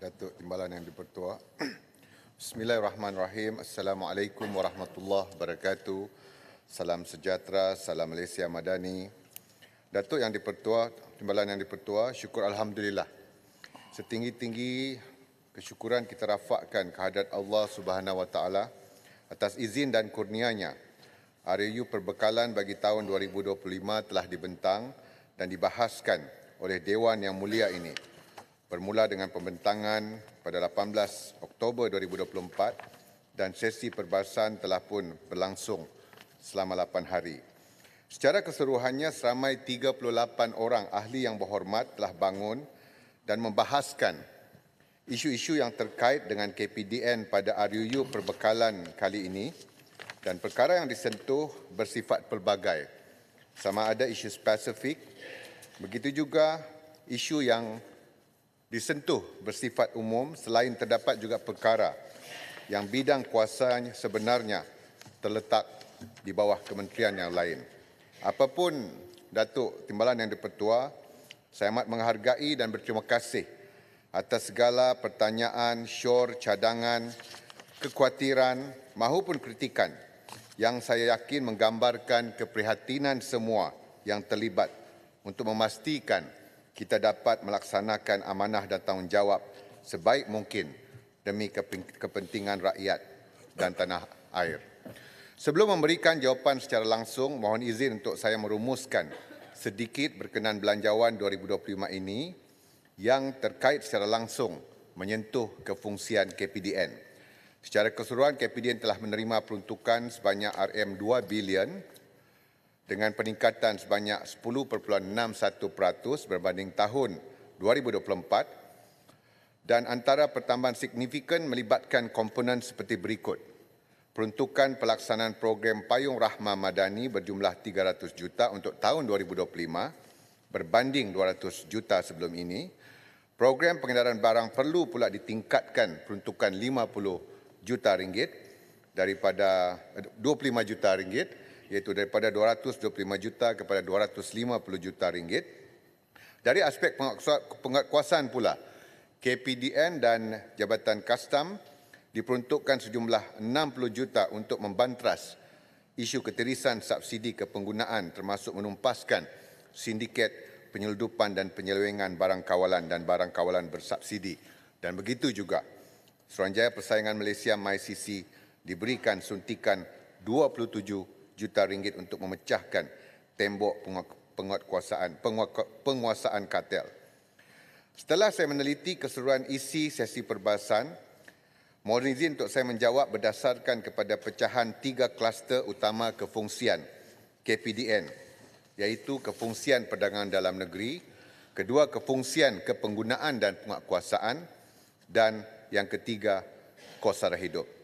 Datuk Timbalan Yang di-Pertua. Bismillahirrahmanirrahim. Assalamualaikum warahmatullahi wabarakatuh. Salam sejahtera, salam Malaysia Madani. Datuk Yang di-Pertua, Timbalan Yang di-Pertua, syukur Alhamdulillah. Setinggi-tinggi kesyukuran kita rafakkan kehadrat Allah Subhanahu Wa Taala atas izin dan kurnianya. RUU Perbekalan bagi tahun 2025 telah dibentang dan dibahaskan oleh Dewan Yang Mulia ini. Bermula dengan pembentangan pada 18 Oktober 2024 dan sesi perbahasan telah pun berlangsung selama 8 hari. Secara keseluruhannya, seramai 38 orang ahli yang berhormat telah bangun dan membahaskan isu-isu yang terkait dengan KPDN pada RUU Perbekalan kali ini, dan perkara yang disentuh bersifat pelbagai, sama ada isu spesifik, begitu juga isu yang disentuh bersifat umum, selain terdapat juga perkara yang bidang kuasanya sebenarnya terletak di bawah kementerian yang lain. Apapun Datuk Timbalan Yang di-Pertua, saya amat menghargai dan berterima kasih atas segala pertanyaan, syur, cadangan, kekhawatiran maupun kritikan yang saya yakin menggambarkan keprihatinan semua yang terlibat untuk memastikan kita dapat melaksanakan amanah dan tanggungjawab sebaik mungkin demi kepentingan rakyat dan tanah air. Sebelum memberikan jawapan secara langsung, mohon izin untuk saya merumuskan sedikit berkenaan belanjawan 2025 ini yang terkait secara langsung menyentuh kefungsian KPDN. Secara keseluruhan, KPDN telah menerima peruntukan sebanyak RM2 bilion dengan peningkatan sebanyak 10.61% berbanding tahun 2024, dan antara pertambahan signifikan melibatkan komponen seperti berikut. Peruntukan pelaksanaan program Payung Rahmah Madani berjumlah 300 juta untuk tahun 2025 berbanding 200 juta sebelum ini. Program pengedaran barang perlu pula ditingkatkan peruntukan 50 juta ringgit daripada 25 juta ringgit, iaitu daripada 225 juta kepada 250 juta ringgit. Dari aspek penguatkuasaan pula, KPDN dan Jabatan Kastam diperuntukkan sejumlah 60 juta untuk membantras isu ketirisan subsidi kepenggunaan, termasuk menumpaskan sindiket penyeludupan dan penyelewengan barang kawalan dan barang kawalan bersubsidi. Dan begitu juga Suruhanjaya Persaingan Malaysia MyCC diberikan suntikan 27 juta ringgit untuk memecahkan tembok penguasaan kartel. Setelah saya meneliti keseluruhan isi sesi perbahasan, mohon izin untuk saya menjawab berdasarkan kepada pecahan 3 kluster utama kefungsian KPDN, iaitu kefungsian perdagangan dalam negeri, kedua kefungsian kepenggunaan dan penguatkuasaan, dan yang ketiga kos sara hidup.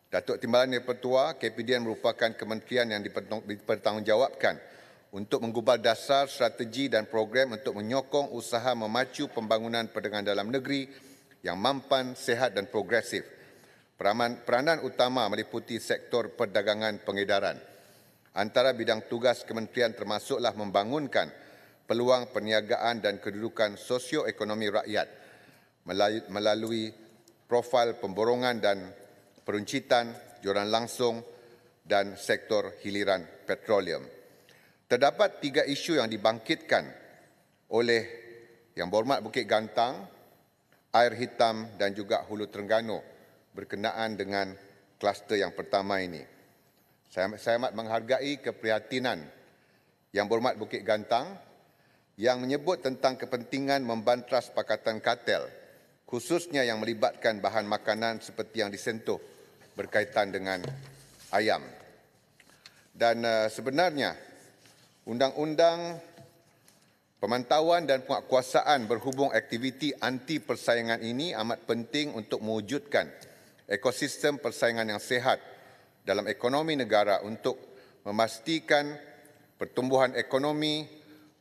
Datuk Timbalan Yang di-Pertua, KPDN merupakan kementerian yang dipertanggungjawabkan untuk menggubal dasar strategi dan program untuk menyokong usaha memacu pembangunan perdagangan dalam negeri yang mampan, sihat dan progresif. Peranan utama meliputi sektor perdagangan pengedaran. Antara bidang tugas kementerian termasuklah membangunkan peluang perniagaan dan kedudukan sosioekonomi rakyat melalui profil pemborongan dan peruncitan, joran langsung dan sektor hiliran petroleum. Terdapat 3 isu yang dibangkitkan oleh Yang Berhormat Bukit Gantang, Air Hitam dan juga Hulu Terengganu berkenaan dengan kluster yang pertama ini. Saya amat menghargai keprihatinan Yang Berhormat Bukit Gantang yang menyebut tentang kepentingan membantras pakatan kartel, khususnya yang melibatkan bahan makanan seperti yang disentuh berkaitan dengan ayam. Dan sebenarnya Undang-Undang Pemantauan dan Penguatkuasaan berhubung aktiviti anti persaingan ini amat penting untuk mewujudkan ekosistem persaingan yang sihat dalam ekonomi negara untuk memastikan pertumbuhan ekonomi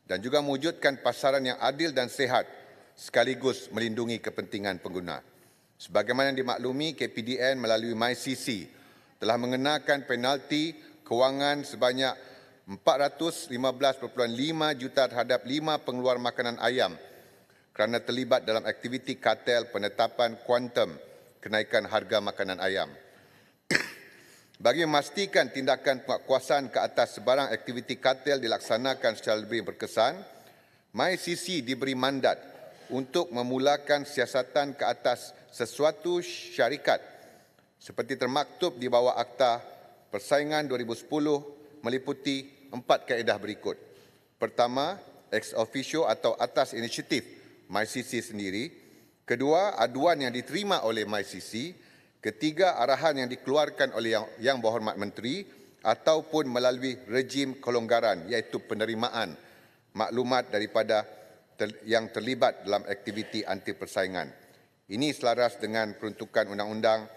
dan juga mewujudkan pasaran yang adil dan sihat sekaligus melindungi kepentingan pengguna. Sebagaimana dimaklumi, KPDN melalui MyCC telah mengenakan penalti kewangan sebanyak 415.5 juta terhadap 5 pengeluar makanan ayam kerana terlibat dalam aktiviti kartel penetapan kuantum kenaikan harga makanan ayam. Bagi memastikan tindakan penguatkuasaan ke atas sebarang aktiviti kartel dilaksanakan secara lebih berkesan, MyCC diberi mandat untuk memulakan siasatan ke atas sesuatu syarikat seperti termaktub di bawah Akta Persaingan 2010 meliputi 4 kaedah berikut. Pertama, ex officio atau atas inisiatif MyCC sendiri. Kedua, aduan yang diterima oleh MyCC. Ketiga, arahan yang dikeluarkan oleh Yang Berhormat Menteri ataupun melalui rejim kelonggaran iaitu penerimaan maklumat daripada yang terlibat dalam aktiviti anti persaingan. Ini selaras dengan peruntukan Undang-Undang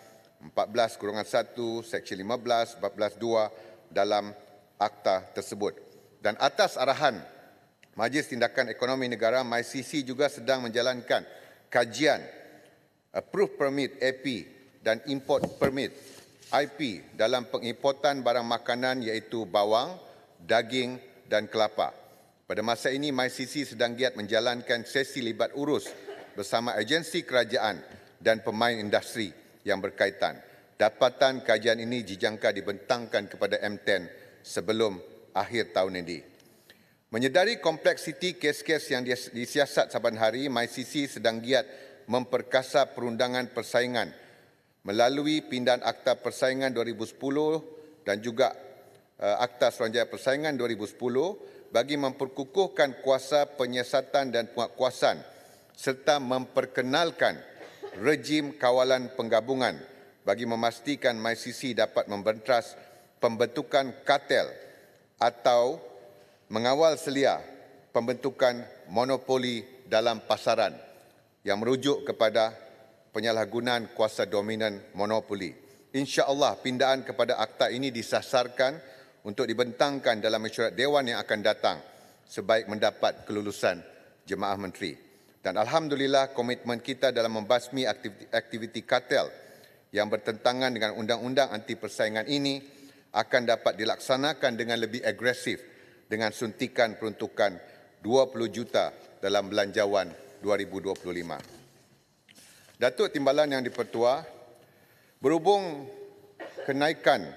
14-1, Seksyen 15, 14.2 dalam akta tersebut. Dan atas arahan Majlis Tindakan Ekonomi Negara, MyCC juga sedang menjalankan kajian Approved Permit AP dan Import Permit IP dalam pengimportan barang makanan iaitu bawang, daging dan kelapa. Pada masa ini, MyCC sedang giat menjalankan sesi libat urus bersama agensi kerajaan dan pemain industri yang berkaitan. Dapatan kajian ini dijangka dibentangkan kepada M10 sebelum akhir tahun ini. Menyedari kompleksiti kes-kes yang disiasat saban hari, MyCC sedang giat memperkasa perundangan persaingan melalui pindahan Akta Persaingan 2010 dan juga Akta Suruhanjaya Persaingan 2010 bagi memperkukuhkan kuasa penyiasatan dan penguatkuasaan serta memperkenalkan rejim kawalan penggabungan bagi memastikan MyCC dapat membenteras pembentukan kartel atau mengawal selia pembentukan monopoli dalam pasaran yang merujuk kepada penyalahgunaan kuasa dominan monopoli. InsyaAllah pindahan kepada akta ini disasarkan untuk dibentangkan dalam mesyuarat Dewan yang akan datang sebaik mendapat kelulusan Jemaah Menteri. Dan Alhamdulillah komitmen kita dalam membasmi aktiviti kartel yang bertentangan dengan undang-undang anti persaingan ini akan dapat dilaksanakan dengan lebih agresif dengan suntikan peruntukan 20 juta dalam belanjawan 2025. Datuk Timbalan Yang di-Pertua, berhubung kenaikan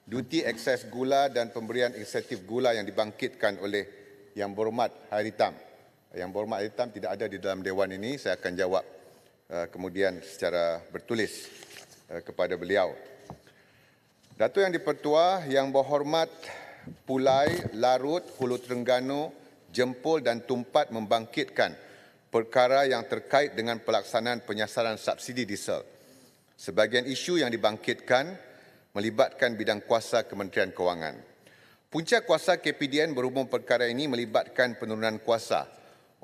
duti ekses gula dan pemberian insentif gula yang dibangkitkan oleh Yang Berhormat Hairitam. Yang Berhormat Hairitam tidak ada di dalam Dewan ini, saya akan jawab kemudian secara bertulis kepada beliau. Datuk Yang di-Pertua, Yang Berhormat Pulai, Larut, Hulu Terengganu, Jempol dan Tumpat membangkitkan perkara yang terkait dengan pelaksanaan penyasaran subsidi diesel. Sebahagian isu yang dibangkitkan melibatkan bidang kuasa Kementerian Kewangan. Punca kuasa KPDN berhubung perkara ini melibatkan penurunan kuasa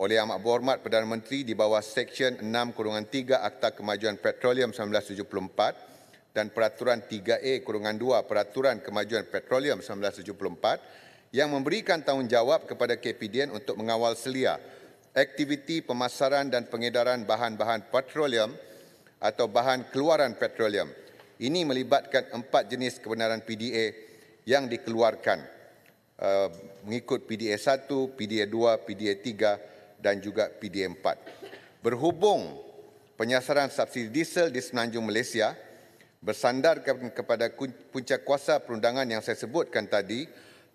oleh Amat Berhormat Perdana Menteri di bawah Seksyen 6-3 Akta Kemajuan Petroleum 1974 dan Peraturan 3A-2 Peraturan Kemajuan Petroleum 1974 yang memberikan tanggungjawab kepada KPDN untuk mengawal selia aktiviti pemasaran dan pengedaran bahan-bahan petroleum atau bahan keluaran petroleum. Ini melibatkan 4 jenis kebenaran PDA yang dikeluarkan mengikut PDA 1, PDA 2, PDA 3 dan juga PDA 4. Berhubung penyasaran subsidi diesel di Semenanjung Malaysia bersandarkan kepada punca kuasa perundangan yang saya sebutkan tadi,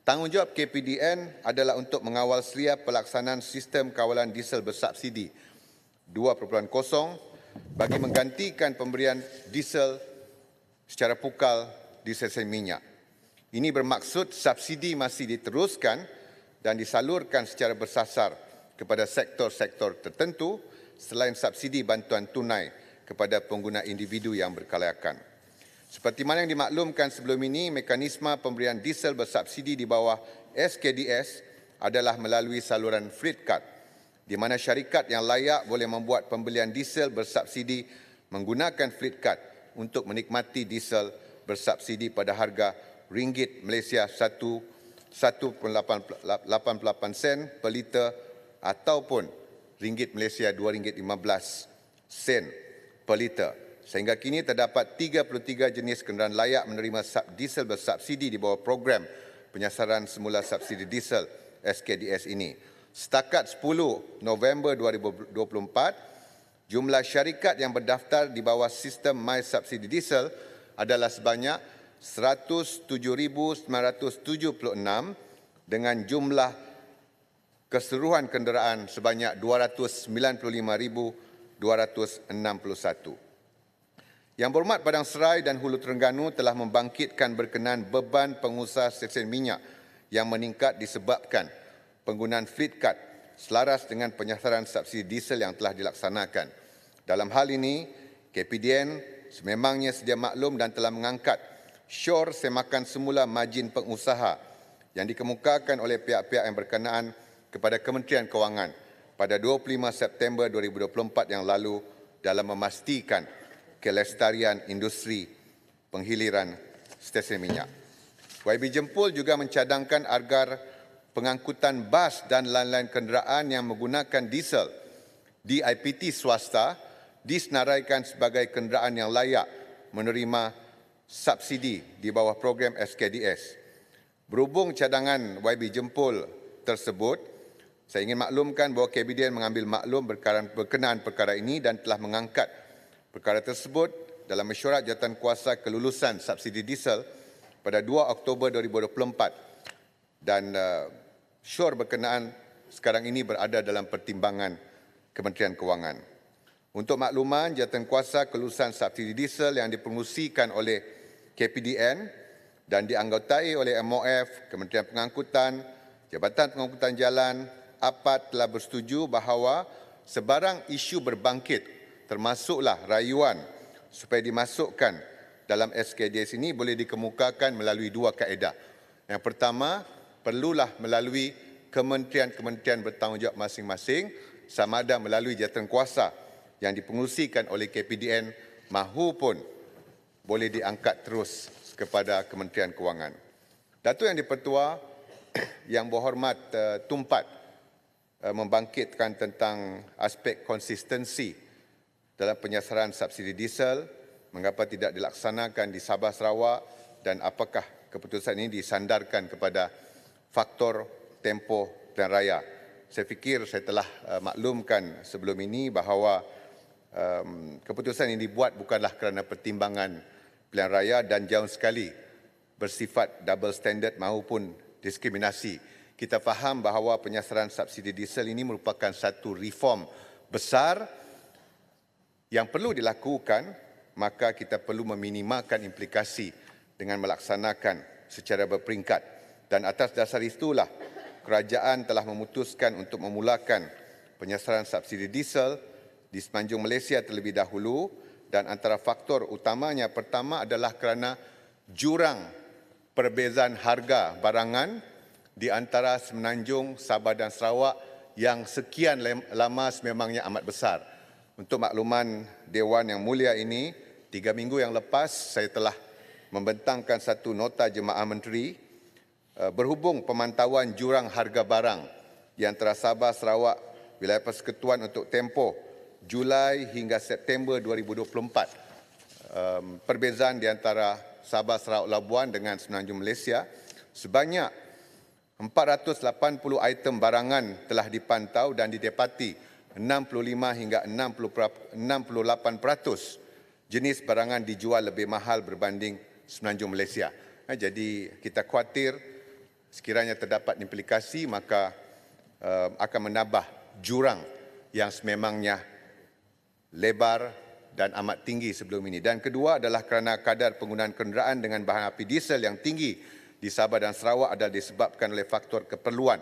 tanggungjawab KPDN adalah untuk mengawal selia pelaksanaan sistem kawalan diesel bersubsidi 2.0 bagi menggantikan pemberian diesel secara pukal di stesen minyak. Ini bermaksud subsidi masih diteruskan dan disalurkan secara bersasar kepada sektor-sektor tertentu selain subsidi bantuan tunai kepada pengguna individu yang berkelayakan. Seperti mana yang dimaklumkan sebelum ini, mekanisme pemberian diesel bersubsidi di bawah SKDS adalah melalui saluran fleet card, di mana syarikat yang layak boleh membuat pembelian diesel bersubsidi menggunakan fleet card untuk menikmati diesel bersubsidi pada harga ringgit Malaysia 1.88 sen per liter ataupun ringgit Malaysia RM2.15 per liter. Sehingga kini terdapat 33 jenis kenderaan layak menerima diesel bersubsidi di bawah program penyasaran semula subsidi diesel SKDS ini. Setakat 10 November 2024, jumlah syarikat yang berdaftar di bawah sistem My Subsidi Diesel adalah sebanyak 107,976 dengan jumlah keseluruhan kenderaan sebanyak 295,261. Yang berhormat Padang Serai dan Hulu Terengganu telah membangkitkan berkenaan beban pengusaha stesen minyak yang meningkat disebabkan penggunaan fleet card selaras dengan penyasaran subsidi diesel yang telah dilaksanakan. Dalam hal ini, KPDN sememangnya sedia maklum dan telah mengangkat syur semakan semula margin pengusaha yang dikemukakan oleh pihak-pihak yang berkenaan kepada Kementerian Kewangan pada 25 September 2024 yang lalu dalam memastikan kelestarian industri penghiliran stesen minyak. YB Jempol juga mencadangkan agar pengangkutan bas dan lain-lain kenderaan yang menggunakan diesel di IPT swasta disenaraikan sebagai kenderaan yang layak menerima subsidi di bawah program SKDS. Berhubung cadangan YB Jempol tersebut, saya ingin maklumkan bahawa KPDN mengambil maklum berkenaan perkara ini dan telah mengangkat perkara tersebut dalam mesyuarat jawatankuasa kelulusan subsidi diesel pada 2 Oktober 2024 dan syur berkenaan sekarang ini berada dalam pertimbangan Kementerian Kewangan. Untuk makluman, jawatankuasa kelulusan subsidi diesel yang dipengerusikan oleh KPDN dan dianggotai oleh MOF, Kementerian Pengangkutan, Jabatan Pengangkutan Jalan, APAD telah bersetuju bahawa sebarang isu berbangkit termasuklah rayuan supaya dimasukkan dalam SKDS ini boleh dikemukakan melalui dua kaedah. Yang pertama, perlulah melalui kementerian-kementerian bertanggungjawab masing-masing sama ada melalui jawatankuasa yang dipengerusikan oleh KPDN mahupun boleh diangkat terus kepada Kementerian Kewangan. Datuk Yang di-Pertua Yang Berhormat Tumpat membangkitkan tentang aspek konsistensi dalam penyasaran subsidi diesel, mengapa tidak dilaksanakan di Sabah Sarawak dan apakah keputusan ini disandarkan kepada faktor tempoh pilihan raya. Saya fikir saya telah maklumkan sebelum ini bahawa keputusan ini dibuat bukanlah kerana pertimbangan pilihan raya dan jauh sekali bersifat double standard maupun diskriminasi. Kita faham bahawa penyasaran subsidi diesel ini merupakan satu reform besar yang perlu dilakukan, maka kita perlu meminimalkan implikasi dengan melaksanakan secara berperingkat. Dan atas dasar itulah kerajaan telah memutuskan untuk memulakan penyasaran subsidi diesel di semenanjung Malaysia terlebih dahulu dan antara faktor utamanya pertama adalah kerana jurang perbezaan harga barangan di antara semenanjung Sabah dan Sarawak yang sekian lama sememangnya amat besar. Untuk makluman Dewan Yang Mulia ini, 3 minggu yang lepas saya telah membentangkan satu nota Jemaah Menteri berhubung pemantauan jurang harga barang di antara Sabah, Sarawak, Wilayah Persekutuan untuk tempoh Julai hingga September 2024. Perbezaan di antara Sabah, Sarawak, Labuan dengan semenanjung Malaysia sebanyak 480 item barangan telah dipantau dan didapati 65 hingga 68% jenis barangan dijual lebih mahal berbanding semenanjung Malaysia. Jadi kita khawatir sekiranya terdapat implikasi maka akan menambah jurang yang sememangnya lebar dan amat tinggi sebelum ini. Dan kedua adalah kerana kadar penggunaan kenderaan dengan bahan api diesel yang tinggi di Sabah dan Sarawak adalah disebabkan oleh faktor keperluan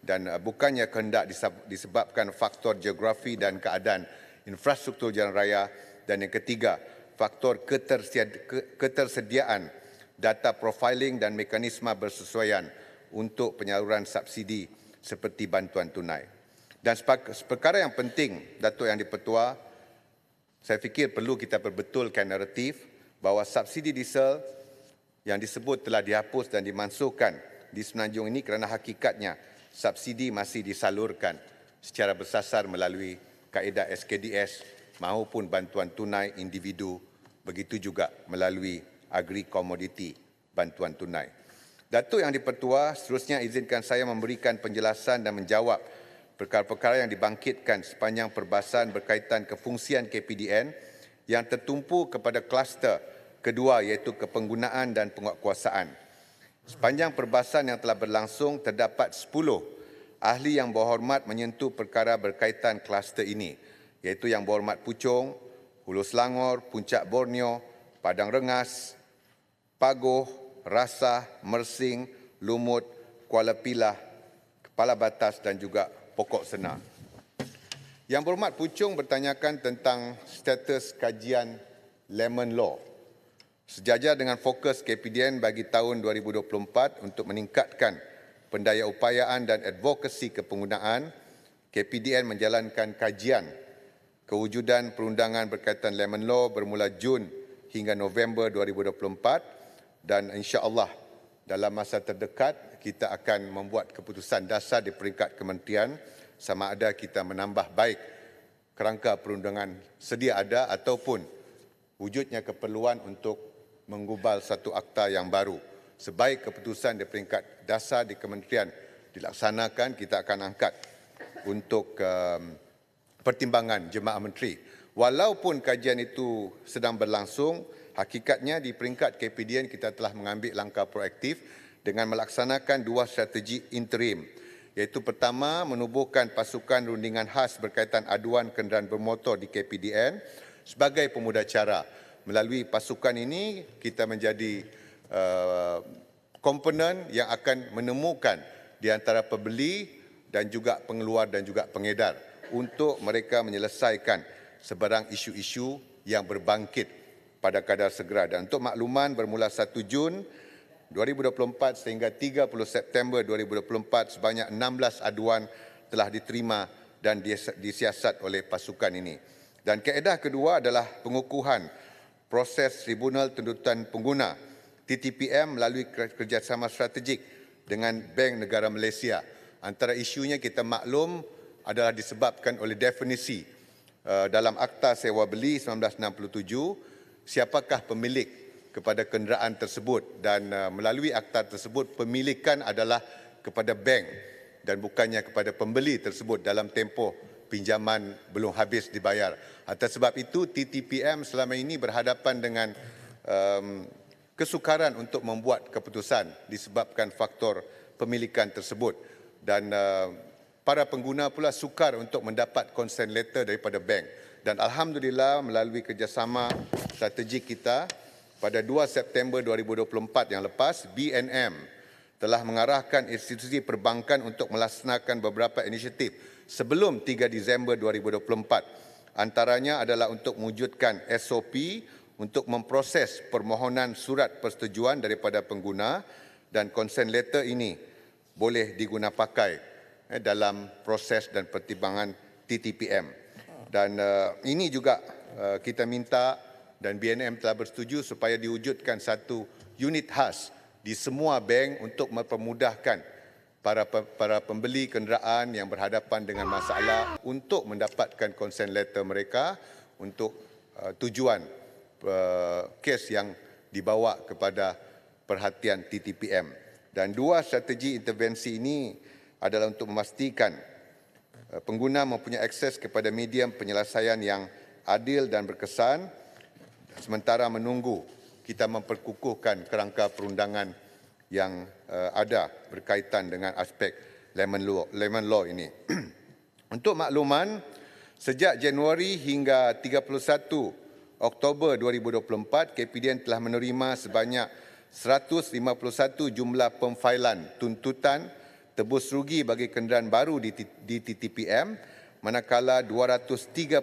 dan bukannya kehendak disebabkan faktor geografi dan keadaan infrastruktur jalan raya. Dan yang ketiga, faktor ketersediaan data profiling dan mekanisme bersesuaian untuk penyaluran subsidi seperti bantuan tunai. Dan perkara yang penting, Datuk Yang di-Pertua, saya fikir perlu kita perbetulkan naratif bahawa subsidi diesel yang disebut telah dihapus dan dimansuhkan di semenanjung ini kerana hakikatnya subsidi masih disalurkan secara bersasar melalui kaedah SKDS maupun bantuan tunai individu, begitu juga melalui agri-commodity bantuan tunai. Datuk Yang di-Pertua, seterusnya izinkan saya memberikan penjelasan dan menjawab perkara-perkara yang dibangkitkan sepanjang perbahasan berkaitan kefungsian KPDN yang tertumpu kepada kluster kedua iaitu kepenggunaan dan penguatkuasaan. Sepanjang perbahasan yang telah berlangsung, terdapat 10 ahli yang berhormat menyentuh perkara berkaitan kluster ini, iaitu Yang Berhormat Puchong, Hulu Selangor, Puncak Borneo, Padang Rengas, Pagoh, Rasah, Mersing, Lumut, Kuala Pilah, Kepala Batas dan juga Pokok Senar. Yang Berhormat Puchong bertanyakan tentang status kajian Lemon Law. Sejajar dengan fokus KPDN bagi tahun 2024 untuk meningkatkan pendayaupayaan dan advokasi kepenggunaan, KPDN menjalankan kajian kewujudan perundangan berkaitan Lemon Law bermula Jun hingga November 2024 dan insya-Allah dalam masa terdekat kita akan membuat keputusan dasar di peringkat kementerian sama ada kita menambah baik kerangka perundangan sedia ada ataupun wujudnya keperluan untuk menggubal satu akta yang baru. Sebaik keputusan di peringkat dasar di kementerian dilaksanakan, kita akan angkat untuk pertimbangan Jemaah Menteri. Walaupun kajian itu sedang berlangsung, hakikatnya di peringkat KPDN kita telah mengambil langkah proaktif dengan melaksanakan 2 strategi interim. Iaitu pertama, menubuhkan pasukan rundingan khas berkaitan aduan kenderaan bermotor di KPDN sebagai pemudacara. Melalui pasukan ini, kita menjadi komponen yang akan menemukan di antara pembeli dan juga pengeluar dan juga pengedar untuk mereka menyelesaikan sebarang isu-isu yang berbangkit pada kadar segera. Dan untuk makluman, bermula 1 Jun 2024 sehingga 30 September 2024, sebanyak 16 aduan telah diterima dan disiasat oleh pasukan ini. Dan kaedah kedua adalah pengukuhan proses Tribunal Tuntutan Pengguna TTPM melalui kerjasama strategik dengan Bank Negara Malaysia. Antara isunya kita maklum adalah disebabkan oleh definisi dalam Akta Sewa Beli 1967, siapakah pemilik kepada kenderaan tersebut dan melalui akta tersebut pemilikan adalah kepada bank dan bukannya kepada pembeli tersebut dalam tempoh pinjaman belum habis dibayar. Atas sebab itu TTPM selama ini berhadapan dengan kesukaran untuk membuat keputusan disebabkan faktor pemilikan tersebut dan para pengguna pula sukar untuk mendapat consent letter daripada bank. Dan alhamdulillah melalui kerjasama strategik kita pada 2 September 2024 yang lepas, BNM telah mengarahkan institusi perbankan untuk melaksanakan beberapa inisiatif sebelum 3 Disember 2024. Antaranya adalah untuk mewujudkan SOP untuk memproses permohonan surat persetujuan daripada pengguna dan consent letter ini boleh digunapakai dalam proses dan pertimbangan TTPM. Dan ini juga kita minta dan BNM telah bersetuju supaya diwujudkan satu unit khas di semua bank untuk mempermudahkan para pembeli kenderaan yang berhadapan dengan masalah untuk mendapatkan consent letter mereka untuk tujuan kes yang dibawa kepada perhatian TTPM. Dan 2 strategi intervensi ini adalah untuk memastikan pengguna mempunyai akses kepada medium penyelesaian yang adil dan berkesan sementara menunggu kita memperkukuhkan kerangka perundangan yang ada berkaitan dengan aspek Lemon Law ini. Untuk makluman, sejak Januari hingga 31 Oktober 2024, KPDN telah menerima sebanyak 151 jumlah pemfailan tuntutan tebus rugi bagi kenderaan baru di TTPM, manakala 238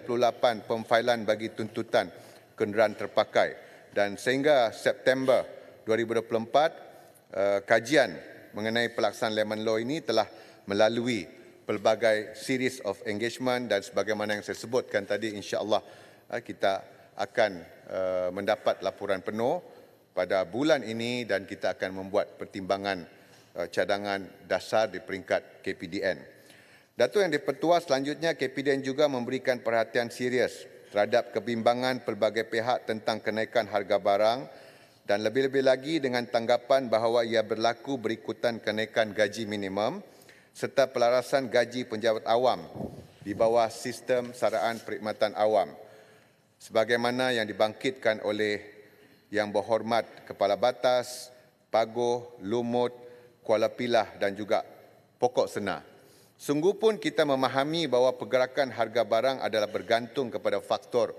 pemfailan bagi tuntutan kenderaan terpakai. Dan sehingga September 2024, kajian mengenai pelaksanaan Lemon Law ini telah melalui pelbagai series of engagement dan sebagaimana yang saya sebutkan tadi, insya-Allah kita akan mendapat laporan penuh pada bulan ini dan kita akan membuat pertimbangan cadangan dasar di peringkat KPDN. Datuk Yang di-Pertua, selanjutnya KPDN juga memberikan perhatian serius terhadap kebimbangan pelbagai pihak tentang kenaikan harga barang dan lebih-lebih lagi dengan tanggapan bahawa ia berlaku berikutan kenaikan gaji minimum serta pelarasan gaji penjawat awam di bawah sistem saraan perkhidmatan awam sebagaimana yang dibangkitkan oleh Yang Berhormat Kepala Batas, Paguh, Lumut, Kuala Pilah dan juga Pokok Sena. Sungguh pun kita memahami bahawa pergerakan harga barang adalah bergantung kepada faktor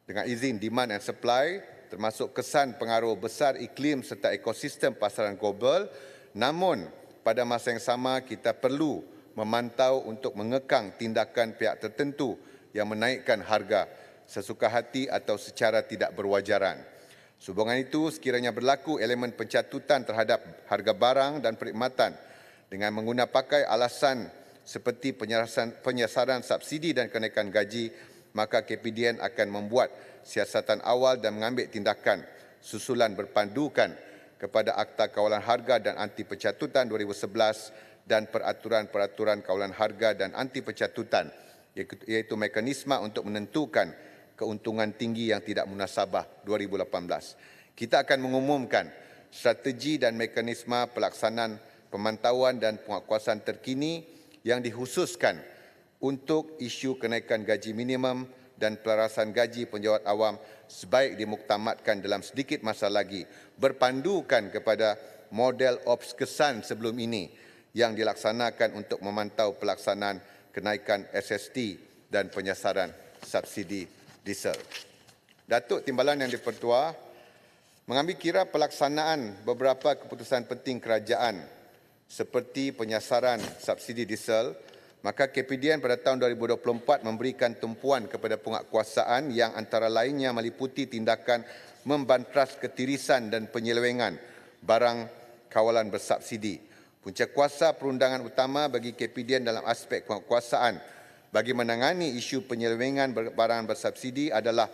dengan izin demand and supply, termasuk kesan pengaruh besar iklim serta ekosistem pasaran global. Namun, pada masa yang sama kita perlu memantau untuk mengekang tindakan pihak tertentu yang menaikkan harga sesuka hati atau secara tidak berwajaran. Sehubungan itu, sekiranya berlaku elemen pencatutan terhadap harga barang dan perkhidmatan dengan menggunakan pakai alasan seperti penyiasaran subsidi dan kenaikan gaji, maka KPDN akan membuat siasatan awal dan mengambil tindakan susulan berpandukan kepada Akta Kawalan Harga dan Anti Pencatutan 2011 dan Peraturan-Peraturan Kawalan Harga dan Anti Pencatutan, iaitu mekanisme untuk menentukan keuntungan tinggi yang tidak munasabah 2018. Kita akan mengumumkan strategi dan mekanisme pelaksanaan pemantauan dan penguatkuasaan terkini yang dikhususkan untuk isu kenaikan gaji minimum dan pelarasan gaji penjawat awam sebaik dimuktamadkan dalam sedikit masa lagi, berpandukan kepada model ops kesan sebelum ini yang dilaksanakan untuk memantau pelaksanaan kenaikan SST dan penyiasaran subsidi diesel. Datuk Timbalan Yang di-Pertua, mengambil kira pelaksanaan beberapa keputusan penting kerajaan seperti penyiasaran subsidi diesel, maka KPDN pada tahun 2024 memberikan tumpuan kepada penguatkuasaan yang antara lainnya meliputi tindakan membantras ketirisan dan penyelewengan barang kawalan bersubsidi. Punca kuasa perundangan utama bagi KPDN dalam aspek penguatkuasaan bagi menangani isu penyelewengan barang bersubsidi adalah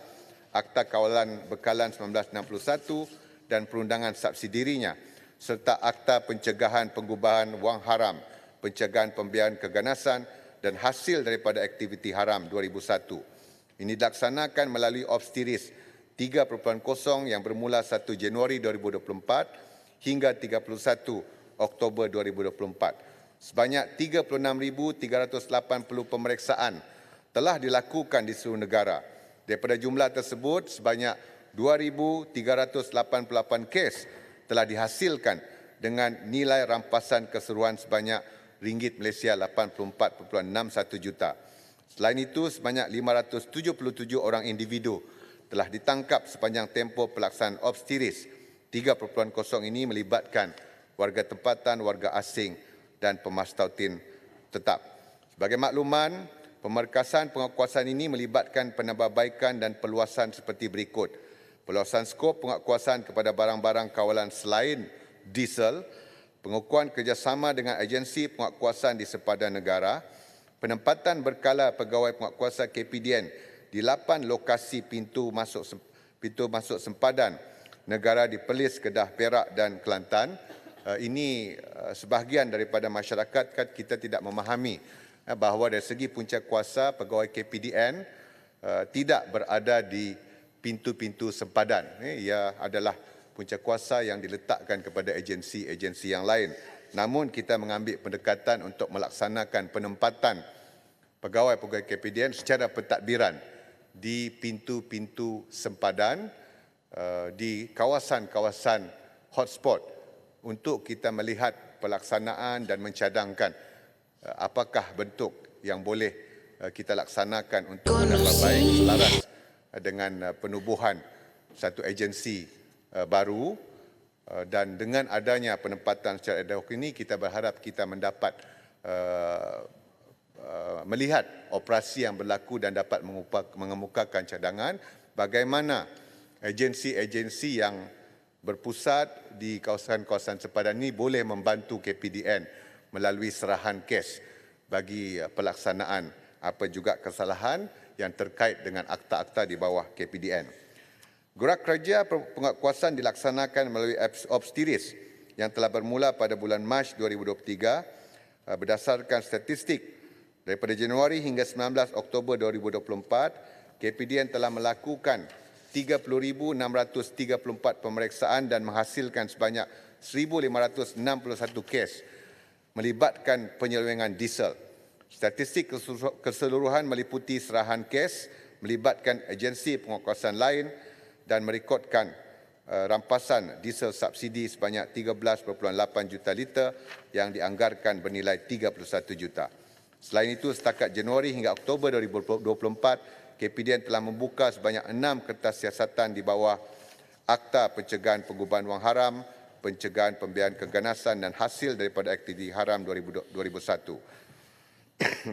Akta Kawalan Bekalan 1961 dan perundangan subsidirinya, serta Akta Pencegahan Penggubahan Wang Haram, Pencegahan Pembiayaan Keganasan dan Hasil daripada Aktiviti Haram 2001. Ini dilaksanakan melalui Obstiris 3.0 yang bermula 1 Januari 2024 hingga 31 Oktober 2024. Sebanyak 36,380 pemeriksaan telah dilakukan di seluruh negara. Daripada jumlah tersebut, sebanyak 2,388 kes telah dihasilkan dengan nilai rampasan keseluruhan sebanyak ringgit Malaysia 84.61 juta. Selain itu, sebanyak 577 orang individu telah ditangkap sepanjang tempoh pelaksanaan Obstiris 3.0 ini melibatkan warga tempatan, warga asing dan pemastautin tetap. Sebagai makluman, pemerkasan penguatkuasaan ini melibatkan penambahbaikan dan perluasan seperti berikut. Perluasan skop penguatkuasaan kepada barang-barang kawalan selain diesel, pengukuhan kerjasama dengan agensi penguatkuasaan di sepadan negara, penempatan berkala pegawai penguatkuasa KPDN di 8 lokasi pintu masuk sempadan negara di Perlis, Kedah, Perak dan Kelantan. Ini sebahagian daripada masyarakat kita tidak memahami bahawa dari segi punca kuasa pegawai KPDN tidak berada di pintu-pintu sempadan. Ia adalah punca kuasa yang diletakkan kepada agensi-agensi yang lain. Namun kita mengambil pendekatan untuk melaksanakan penempatan pegawai-pegawai KPDN secara pentadbiran di pintu-pintu sempadan di kawasan-kawasan hotspot untuk kita melihat pelaksanaan dan mencadangkan apakah bentuk yang boleh kita laksanakan untuk menambah baik selaras dengan penubuhan satu agensi baru, dan dengan adanya penempatan secara ad hoc ini kita berharap kita mendapat melihat operasi yang berlaku dan dapat mengemukakan cadangan bagaimana agensi-agensi yang berpusat di kawasan-kawasan sepadan ini boleh membantu KPDN melalui serahan kes bagi pelaksanaan apa juga kesalahan yang terkait dengan akta-akta di bawah KPDN. Gerak kerja penguatkuasaan dilaksanakan melalui Obstiris yang telah bermula pada bulan Mac 2023 berdasarkan statistik daripada Januari hingga 19 Oktober 2024, KPDN telah melakukan 30,634 pemeriksaan dan menghasilkan sebanyak 1,561 kes melibatkan penyelewengan diesel. Statistik keseluruhan meliputi serahan kes melibatkan agensi penguatkuasaan lain dan merekodkan rampasan diesel subsidi sebanyak 13.8 juta liter yang dianggarkan bernilai 31 juta. Selain itu, setakat Januari hingga Oktober 2024, KPDN telah membuka sebanyak 6 kertas siasatan di bawah Akta Pencegahan Pengubahan Wang Haram, Pencegahan Pembiayaan Keganasan dan Hasil daripada Aktiviti Haram 2001.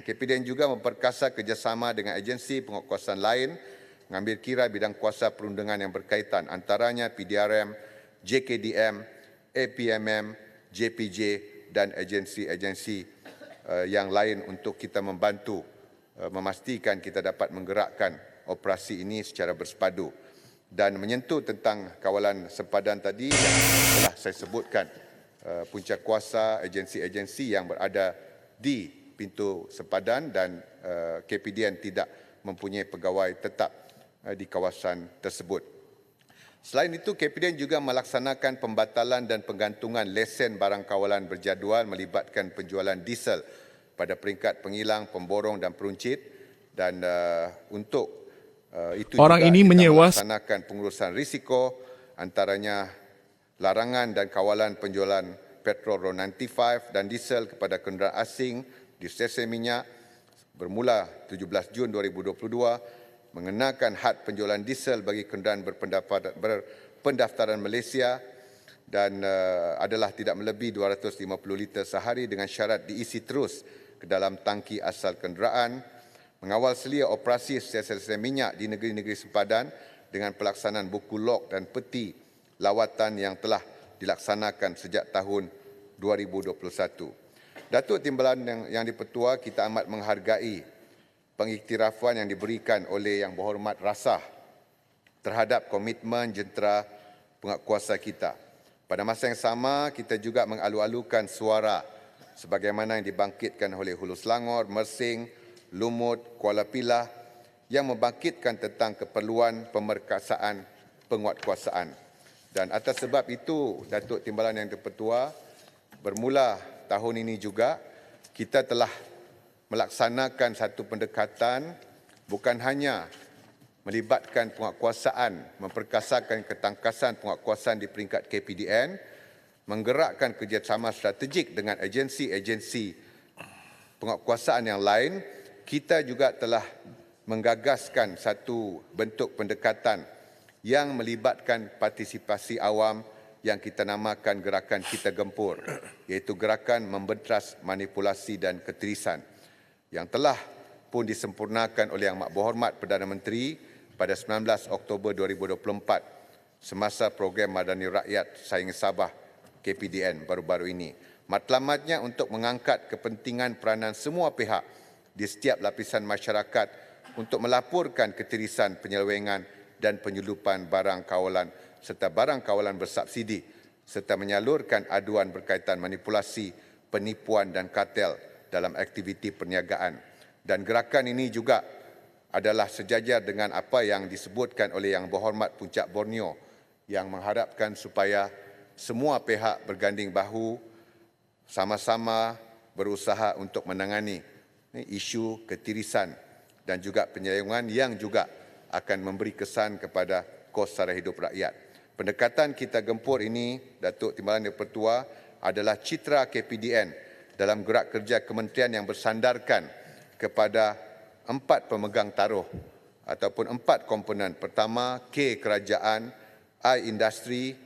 KPDN juga memperkasa kerjasama dengan agensi penguatkuasaan lain mengambil kira bidang kuasa perundangan yang berkaitan, antaranya PDRM, JKDM, APMM, JPJ dan agensi-agensi yang lain untuk kita membantu memastikan kita dapat menggerakkan operasi ini secara bersepadu. Dan menyentuh tentang kawalan sempadan tadi yang telah saya sebutkan, punca kuasa agensi-agensi yang berada di pintu sempadan dan KPDN tidak mempunyai pegawai tetap di kawasan tersebut. Selain itu, KPDN juga melaksanakan pembatalan dan penggantungan lesen barang kawalan berjadual melibatkan penjualan diesel pada peringkat pengilang, pemborong dan peruncit, dan untuk itu orang juga ini kita menyewa melaksanakan pengurusan risiko antaranya larangan dan kawalan penjualan petrol RON95 dan diesel kepada kenderaan asing di stesen minyak bermula 17 Jun 2022, mengenakan had penjualan diesel bagi kenderaan berpendaftaran Malaysia dan adalah tidak melebihi 250 liter sehari dengan syarat diisi terus ke dalam tangki asal kenderaan, mengawal selia operasi stesen minyak di negeri-negeri sempadan dengan pelaksanaan buku log dan peti lawatan yang telah dilaksanakan sejak tahun 2021. Datuk Timbalan yang dipertua, kita amat menghargai pengiktirafan yang diberikan oleh Yang Berhormat Rasah terhadap komitmen jentera penguatkuasa kita. Pada masa yang sama, kita juga mengalu-alukan suara sebagaimana yang dibangkitkan oleh Hulu Selangor, Mersing, Lumut, Kuala Pilah yang membangkitkan tentang keperluan pemerkasaan penguatkuasaan. Dan atas sebab itu, Datuk Timbalan yang dipertua, bermula tahun ini juga kita telah melaksanakan satu pendekatan bukan hanya melibatkan penguatkuasaan, memperkasakan ketangkasan penguatkuasaan di peringkat KPDN, menggerakkan kerjasama strategik dengan agensi-agensi penguatkuasaan yang lain. Kita juga telah menggagaskan satu bentuk pendekatan yang melibatkan partisipasi awam yang kita namakan gerakan Kita Gempur, iaitu gerakan membentras manipulasi dan ketirisan, yang telah pun disempurnakan oleh Yang Berhormat Perdana Menteri pada 19 Oktober 2024 semasa program Madani Rakyat Saing Sabah KPDN baru-baru ini. Matlamatnya untuk mengangkat kepentingan peranan semua pihak di setiap lapisan masyarakat untuk melaporkan ketirisan, penyelewengan dan penyeludupan barang kawalan serta barang kawalan bersubsidi serta menyalurkan aduan berkaitan manipulasi, penipuan dan kartel dalam aktiviti perniagaan. Dan gerakan ini juga adalah sejajar dengan apa yang disebutkan oleh Yang Berhormat Puncak Borneo yang mengharapkan supaya semua pihak berganding bahu sama-sama berusaha untuk menangani isu ketirisan dan juga penyelewengan yang juga akan memberi kesan kepada kos sara hidup rakyat. Pendekatan Kita Gempur ini, Datuk Timbalan yang Dipertua, adalah citra KPDN dalam gerak kerja kementerian yang bersandarkan kepada 4 pemegang taruh ataupun 4 komponen. Pertama, K kerajaan, I industri,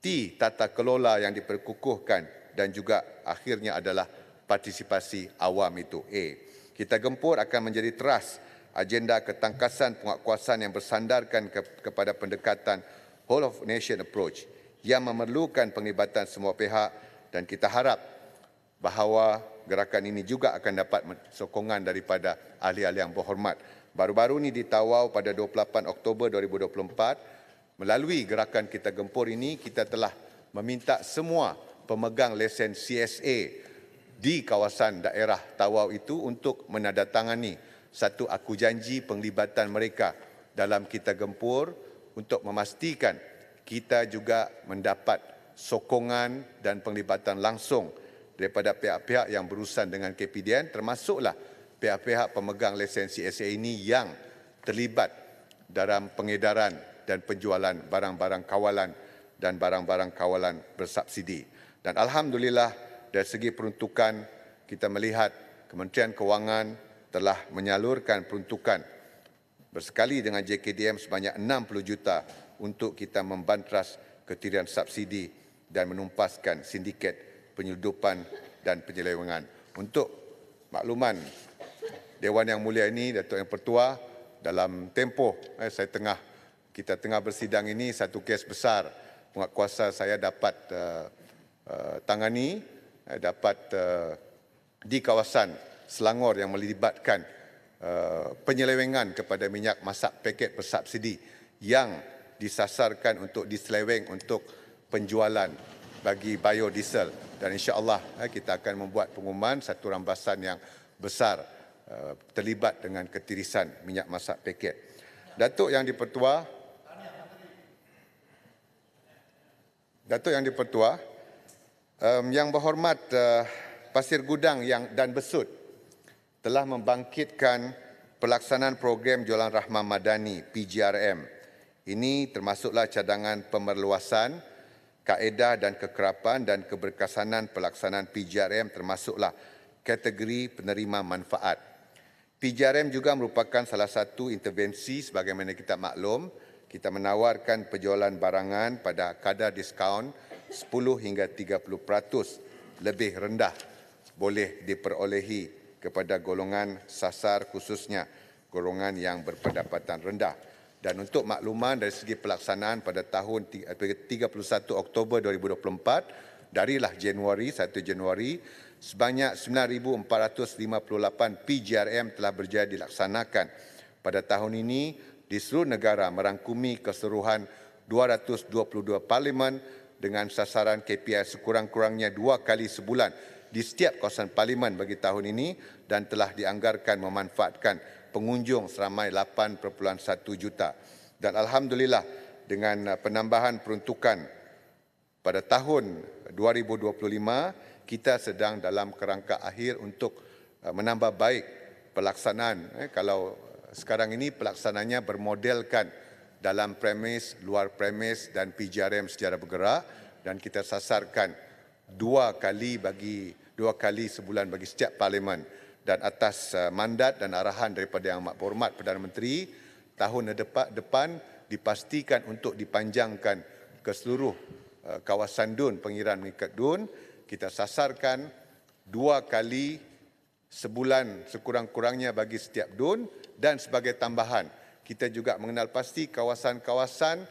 T tata kelola yang diperkukuhkan dan juga akhirnya adalah partisipasi awam itu A. Kita Gempur akan menjadi teras agenda ketangkasan penguatkuasaan yang bersandarkan kepada pendekatan whole of nation approach yang memerlukan penglibatan semua pihak, dan kita harap bahawa gerakan ini juga akan dapat sokongan daripada ahli-ahli yang berhormat. Baru-baru ini di Tawau pada 28 Oktober 2024, melalui gerakan Kita Gempur ini, kita telah meminta semua pemegang lesen CSA di kawasan daerah Tawau itu untuk menandatangani satu aku janji penglibatan mereka dalam Kita Gempur untuk memastikan kita juga mendapat sokongan dan penglibatan langsung daripada pihak-pihak yang berurusan dengan KPDN, termasuklah pihak-pihak pemegang lisensi SA ini yang terlibat dalam pengedaran dan penjualan barang-barang kawalan dan barang-barang kawalan bersubsidi. Dan alhamdulillah dari segi peruntukan kita melihat Kementerian Kewangan telah menyalurkan peruntukan bersekali dengan JKDM sebanyak 60 juta untuk kita membantras ketirian subsidi dan menumpaskan sindiket penyeludupan dan penyelewengan. Untuk makluman Dewan Yang Mulia ini, Datuk Yang Pertua, dalam tempoh kita tengah bersidang ini, satu kes besar penguatkuasa saya dapat tangani, di kawasan Selangor yang melibatkan penyelewengan kepada minyak masak paket bersubsidi yang disasarkan untuk diseleweng untuk penjualan bagi biodiesel, dan insya-Allah kita akan membuat pengumuman satu rambasan yang besar terlibat dengan ketirisan minyak masak paket. Datuk Yang di-Pertua, Yang Berhormat Pasir Gudang dan Besut telah membangkitkan pelaksanaan program Jualan Rahmah Madani PGRM. Ini termasuklah cadangan pemerluasan, kaedah dan kekerapan dan keberkesanan pelaksanaan PGRM, termasuklah kategori penerima manfaat. PGRM juga merupakan salah satu intervensi sebagaimana kita maklum, kita menawarkan penjualan barangan pada kadar diskaun 10 hingga 30% lebih rendah boleh diperolehi kepada golongan sasar, khususnya golongan yang berpendapatan rendah. Dan untuk makluman dari segi pelaksanaan pada tahun 31 Oktober 2024, darilah 1 Januari, sebanyak 9,458 PGRM telah berjaya dilaksanakan. Pada tahun ini, di seluruh negara merangkumi keseluruhan 222 parlimen dengan sasaran KPI sekurang-kurangnya 2 kali sebulan di setiap kawasan parlimen bagi tahun ini, dan telah dianggarkan memanfaatkan pengunjung seramai 8.1 juta. Dan alhamdulillah dengan penambahan peruntukan pada tahun 2025, kita sedang dalam kerangka akhir untuk menambah baik pelaksanaan. Kalau sekarang ini pelaksanaannya bermodelkan dalam premis, luar premis dan PGRM secara bergerak, dan kita sasarkan 2 kali sebulan bagi setiap parlimen, dan atas mandat dan arahan daripada Yang Berhormat Perdana Menteri, tahun depan dipastikan untuk dipanjangkan ke seluruh kawasan DUN, pengiraan mengikat DUN. Kita sasarkan 2 kali sebulan sekurang-kurangnya bagi setiap DUN, dan sebagai tambahan kita juga mengenal pasti kawasan-kawasan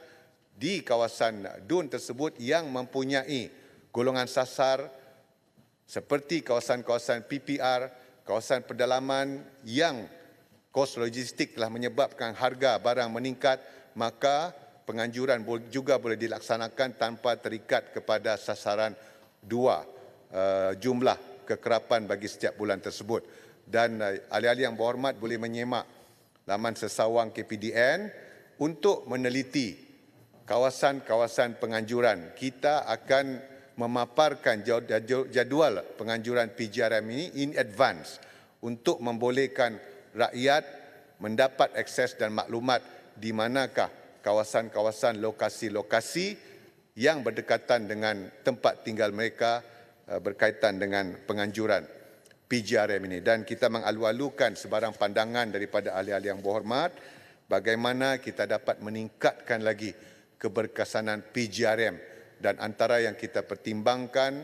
di kawasan DUN tersebut yang mempunyai golongan sasar seperti kawasan-kawasan PPR, kawasan pedalaman yang kos logistik telah menyebabkan harga barang meningkat, maka penganjuran juga boleh dilaksanakan tanpa terikat kepada sasaran 2 jumlah kekerapan bagi setiap bulan tersebut. Dan ahli-ahli yang berhormat boleh menyemak laman sesawang KPDN untuk meneliti kawasan-kawasan penganjuran. Kita akan memaparkan jadual penganjuran PGRM ini in advance untuk membolehkan rakyat mendapat akses dan maklumat di manakah kawasan-kawasan lokasi-lokasi yang berdekatan dengan tempat tinggal mereka berkaitan dengan penganjuran PGRM ini. Dan kita mengalu-alukan sebarang pandangan daripada ahli-ahli yang berhormat bagaimana kita dapat meningkatkan lagi keberkesanan PGRM. Dan antara yang kita pertimbangkan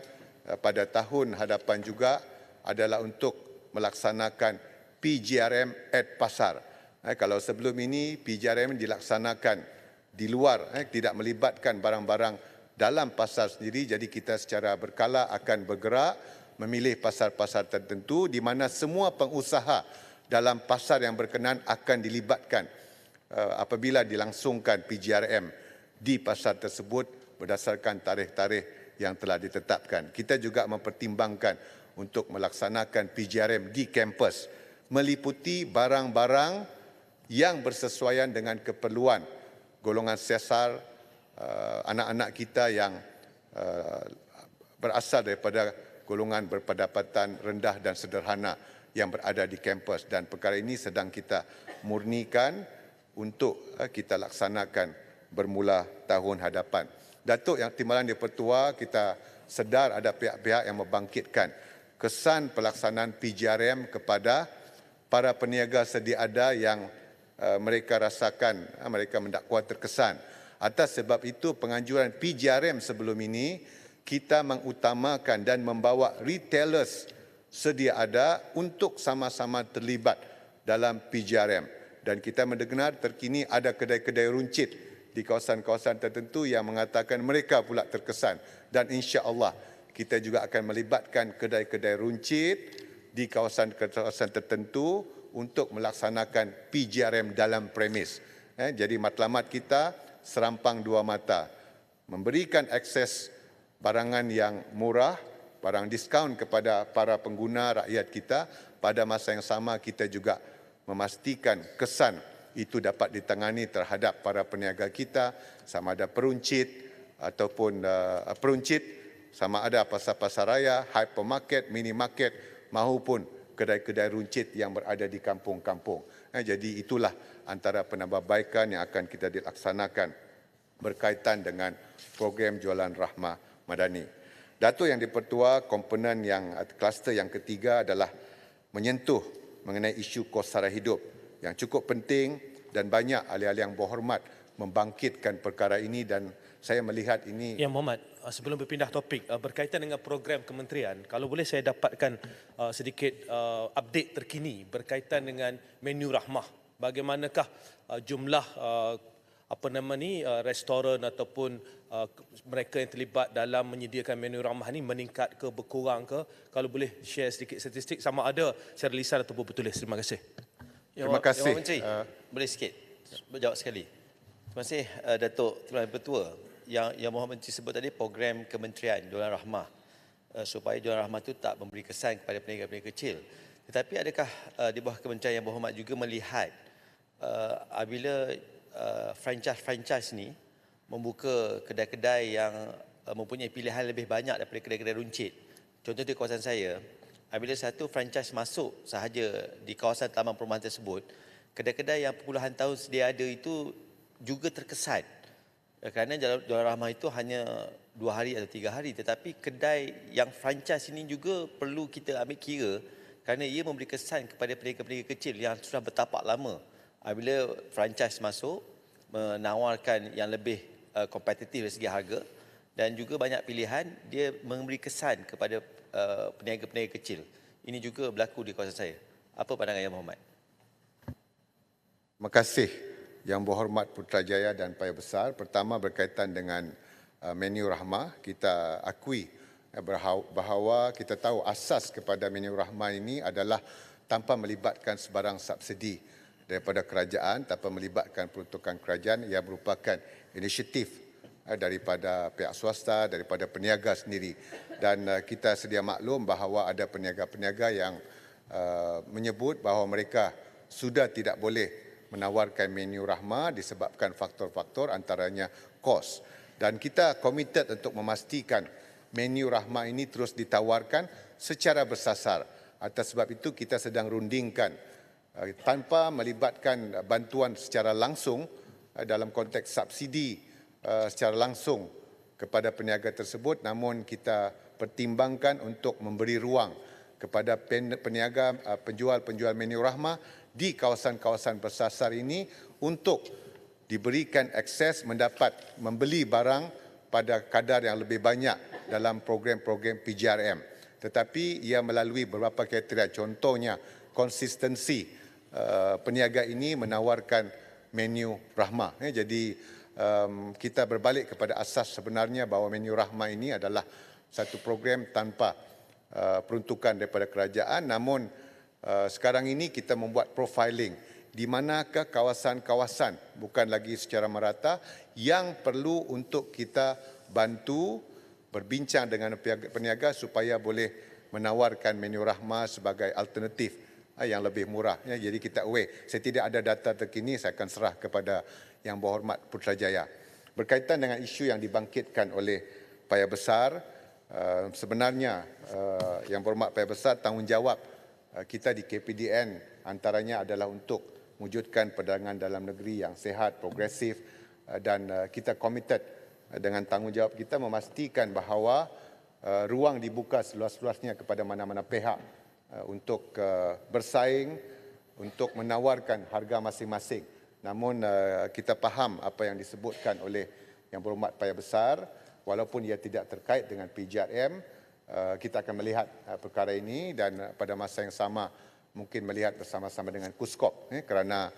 pada tahun hadapan juga adalah untuk melaksanakan PGRM at pasar. Kalau sebelum ini PGRM dilaksanakan di luar, tidak melibatkan barang-barang dalam pasar sendiri, jadi kita secara berkala akan bergerak memilih pasar-pasar tertentu di mana semua pengusaha dalam pasar yang berkenan akan dilibatkan apabila dilangsungkan PGRM di pasar tersebut berdasarkan tarikh-tarikh yang telah ditetapkan. Kita juga mempertimbangkan untuk melaksanakan PGRM di kampus, meliputi barang-barang yang bersesuaian dengan keperluan golongan sesar, anak-anak kita yang berasal daripada golongan berpendapatan rendah dan sederhana yang berada di kampus, dan perkara ini sedang kita murnikan untuk kita laksanakan bermula tahun hadapan. Datuk Yang Timbalan di-Pertua, kita sedar ada pihak-pihak yang membangkitkan kesan pelaksanaan PGRM kepada para peniaga sedia ada yang mereka rasakan, mereka mendakwa terkesan. Atas sebab itu, penganjuran PGRM sebelum ini, kita mengutamakan dan membawa retailers sedia ada untuk sama-sama terlibat dalam PGRM. Dan kita mendengar terkini ada kedai-kedai runcit di kawasan-kawasan tertentu yang mengatakan mereka pula terkesan. Dan insya-Allah kita juga akan melibatkan kedai-kedai runcit di kawasan-kawasan tertentu untuk melaksanakan PGRM dalam premis. Jadi matlamat kita serampang dua mata. Memberikan akses barangan yang murah, barang diskaun kepada para pengguna rakyat kita. Pada masa yang sama kita juga memastikan kesan itu dapat ditangani terhadap para peniaga kita, sama ada peruncit ataupun peruncit, sama ada pasar-pasar raya, hypermarket, minimarket maupun kedai-kedai runcit yang berada di kampung-kampung. Jadi itulah antara penambahbaikan yang akan kita dilaksanakan berkaitan dengan program jualan rahmah madani. Datuk Yang di-Pertua, komponen yang kluster yang ketiga adalah menyentuh mengenai isu kos sara hidup yang cukup penting, dan banyak ahli-ahli yang berhormat membangkitkan perkara ini, dan saya melihat ini. Ya Muhammad, sebelum berpindah topik, berkaitan dengan program kementerian, kalau boleh saya dapatkan sedikit update terkini berkaitan dengan menu rahmah. Bagaimanakah jumlah restoran ataupun mereka yang terlibat dalam menyediakan menu rahmah ini meningkat ke, berkurang ke? Kalau boleh share sedikit statistik, sama ada secara lisan ataupun bertulis. Terima kasih. Terima kasih. Yang Menteri, boleh sikit berjawab sekali. Terima kasih Datuk Timbalan Pertua. Yang Muhammad Menteri sebut tadi program kementerian jualan rahmah, supaya jualan rahmah itu tak memberi kesan kepada peniaga-peniaga kecil. Tetapi adakah di bawah kementerian yang berhormat juga melihat apabila franchise ni membuka kedai-kedai yang mempunyai pilihan lebih banyak daripada kedai-kedai runcit. Contoh di kawasan saya, apabila satu franchise masuk sahaja di kawasan taman perumahan tersebut, kedai-kedai yang puluhan tahun sedia ada itu juga terkesan. Kerana jualan rahmah itu hanya 2 hari atau 3 hari, tetapi kedai yang franchise ini juga perlu kita ambil kira kerana ia memberi kesan kepada peniaga-peniaga kecil yang sudah bertapak lama. Apabila franchise masuk, menawarkan yang lebih kompetitif dari segi harga dan juga banyak pilihan, dia memberi kesan kepada peniaga-peniaga kecil. Ini juga berlaku di kawasan saya. Apa pandangan Yang Berhormat? Terima kasih Yang Berhormat Putrajaya dan Paya Besar. Pertama, berkaitan dengan menu rahmah, kita akui bahawa kita tahu asas kepada menu rahmah ini adalah tanpa melibatkan sebarang subsidi daripada kerajaan, tanpa melibatkan peruntukan kerajaan, yang merupakan inisiatif daripada pihak swasta, daripada peniaga sendiri. Dan kita sedia maklum bahawa ada peniaga-peniaga yang menyebut bahawa mereka sudah tidak boleh menawarkan menu rahmah disebabkan faktor-faktor antaranya kos. Dan kita komited untuk memastikan menu rahmah ini terus ditawarkan secara bersasar. Atas sebab itu kita sedang rundingkan tanpa melibatkan bantuan secara langsung dalam konteks subsidi secara langsung kepada peniaga tersebut, namun kita pertimbangkan untuk memberi ruang kepada peniaga penjual-penjual menu rahmah di kawasan-kawasan bersasar ini untuk diberikan akses mendapat membeli barang pada kadar yang lebih banyak dalam program-program PGRM. Tetapi ia melalui beberapa kriteria, contohnya konsistensi peniaga ini menawarkan menu rahmah. Jadi kita berbalik kepada asas sebenarnya bahawa menu rahmah ini adalah satu program tanpa peruntukan daripada kerajaan, namun sekarang ini kita membuat profiling di manakah kawasan-kawasan, bukan lagi secara merata, yang perlu untuk kita bantu berbincang dengan peniaga supaya boleh menawarkan menu rahmah sebagai alternatif yang lebih murah. Jadi kita aware. Saya tidak ada data terkini, saya akan serah kepada Yang Berhormat Putrajaya. Berkaitan dengan isu yang dibangkitkan oleh Paya Besar, sebenarnya Yang Berhormat Paya Besar, tanggungjawab kita di KPDN antaranya adalah untuk mewujudkan perdagangan dalam negeri yang sihat, progresif, dan kita committed dengan tanggungjawab kita memastikan bahawa ruang dibuka seluas-luasnya kepada mana-mana pihak untuk bersaing, untuk menawarkan harga masing-masing. Namun kita faham apa yang disebutkan oleh Yang Berhormat Paya Besar, walaupun ia tidak terkait dengan PJRM, kita akan melihat perkara ini dan pada masa yang sama mungkin melihat bersama-sama dengan KUSKOP kerana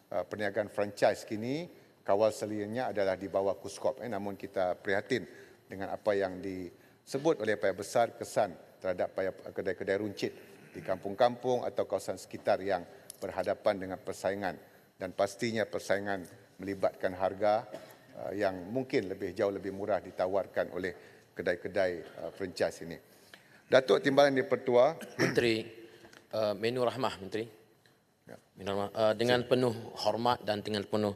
perniagaan franchise kini kawal selianya adalah di bawah KUSKOP. Namun kita prihatin dengan apa yang disebut oleh Paya Besar kesan terhadap kedai-kedai runcit di kampung-kampung atau kawasan sekitar yang berhadapan dengan persaingan dan pastinya persaingan melibatkan harga yang mungkin jauh lebih murah ditawarkan oleh kedai-kedai franchise ini. Datuk Timbalan Di-Pertua. Menteri, Menu Rahmah, Menteri. Menu Rahmah, dengan penuh hormat dan dengan penuh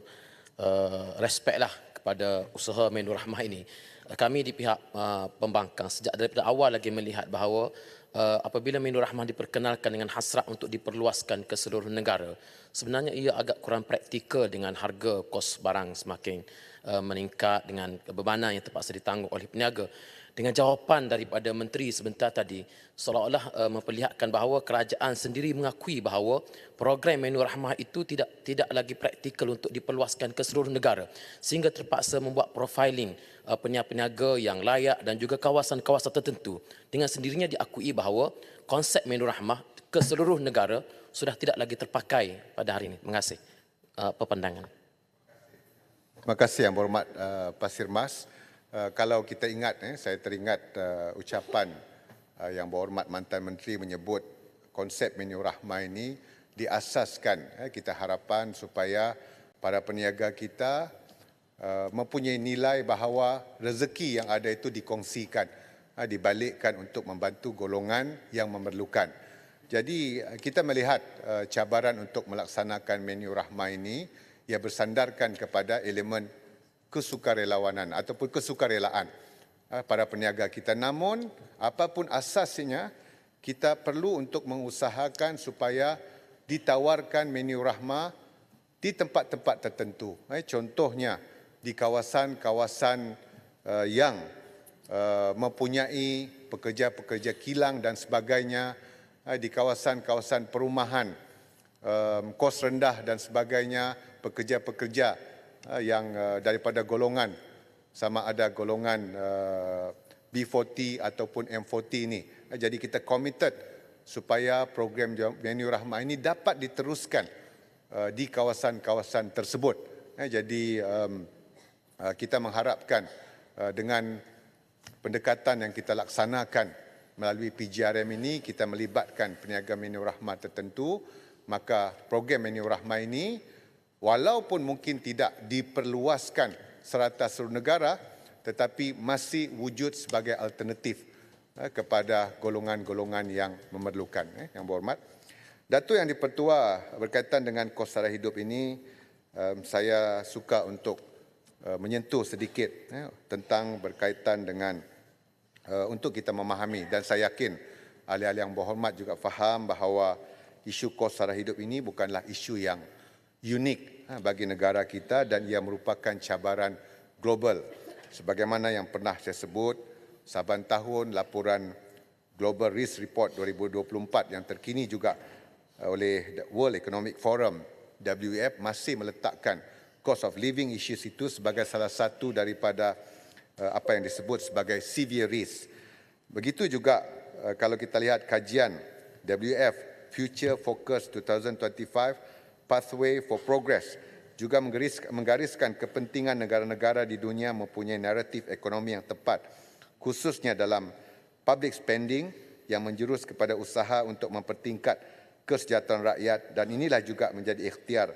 respeklah kepada usaha Menu Rahmah ini. Kami di pihak pembangkang sejak daripada awal lagi melihat bahawa apabila Menu Rahmah diperkenalkan dengan hasrat untuk diperluaskan ke seluruh negara, sebenarnya ia agak kurang praktikal dengan harga kos barang semakin meningkat dengan bebanan yang terpaksa ditanggung oleh peniaga. Dengan jawapan daripada Menteri sebentar tadi, seolah-olah memperlihatkan bahawa kerajaan sendiri mengakui bahawa program Menu Rahmah itu tidak lagi praktikal untuk diperluaskan ke seluruh negara, sehingga terpaksa membuat profiling peniaga-peniaga yang layak dan juga kawasan-kawasan tertentu. Dengan sendirinya diakui bahawa konsep Menu Rahmah ke seluruh negara sudah tidak lagi terpakai pada hari ini. Terima kasih. Perpandangan. Terima kasih Yang Berhormat Pasir Mas. Kalau kita ingat, saya teringat ucapan Yang Berhormat Mantan Menteri menyebut konsep Menu Rahmah ini diasaskan. Kita harapan supaya para peniaga kita mempunyai nilai bahawa rezeki yang ada itu dikongsikan, dibalikkan untuk membantu golongan yang memerlukan. Jadi kita melihat cabaran untuk melaksanakan Menu Rahmah ini ia bersandarkan kepada elemen kesukarelawanan ataupun kesukarelaan para peniaga kita. Namun apapun asasnya, kita perlu untuk mengusahakan supaya ditawarkan Menu Rahmah di tempat-tempat tertentu. Contohnya di kawasan-kawasan yang mempunyai pekerja-pekerja kilang dan sebagainya, di kawasan-kawasan perumahan, kos rendah dan sebagainya, pekerja-pekerja yang daripada golongan sama ada golongan B40 ataupun M40 ini. Jadi kita committed supaya program Menu Rahmah ini dapat diteruskan di kawasan-kawasan tersebut. Jadi kita mengharapkan dengan pendekatan yang kita laksanakan melalui PJRM ini, kita melibatkan peniaga Menu Rahmah tertentu, maka program Menu Rahmah ini walaupun mungkin tidak diperluaskan serata seluruh negara, tetapi masih wujud sebagai alternatif kepada golongan-golongan yang memerlukan. Yang Berhormat Datuk Yang Di-Pertua, berkaitan dengan kos sara hidup ini, saya suka untuk menyentuh sedikit tentang berkaitan dengan untuk kita memahami, dan saya yakin ahli-ahli Yang Berhormat juga faham bahawa isu kos sara hidup ini bukanlah isu yang unik bagi negara kita dan ia merupakan cabaran global. Sebagaimana yang pernah saya sebut, saban tahun laporan Global Risk Report 2024 yang terkini juga oleh World Economic Forum WEF masih meletakkan cost of living issues itu sebagai salah satu daripada apa yang disebut sebagai severe risk. Begitu juga kalau kita lihat kajian WEF Future Focus 2025 Pathway for Progress juga menggariskan kepentingan negara-negara di dunia mempunyai naratif ekonomi yang tepat, khususnya dalam public spending yang menjurus kepada usaha untuk mempertingkat kesejahteraan rakyat, dan inilah juga menjadi ikhtiar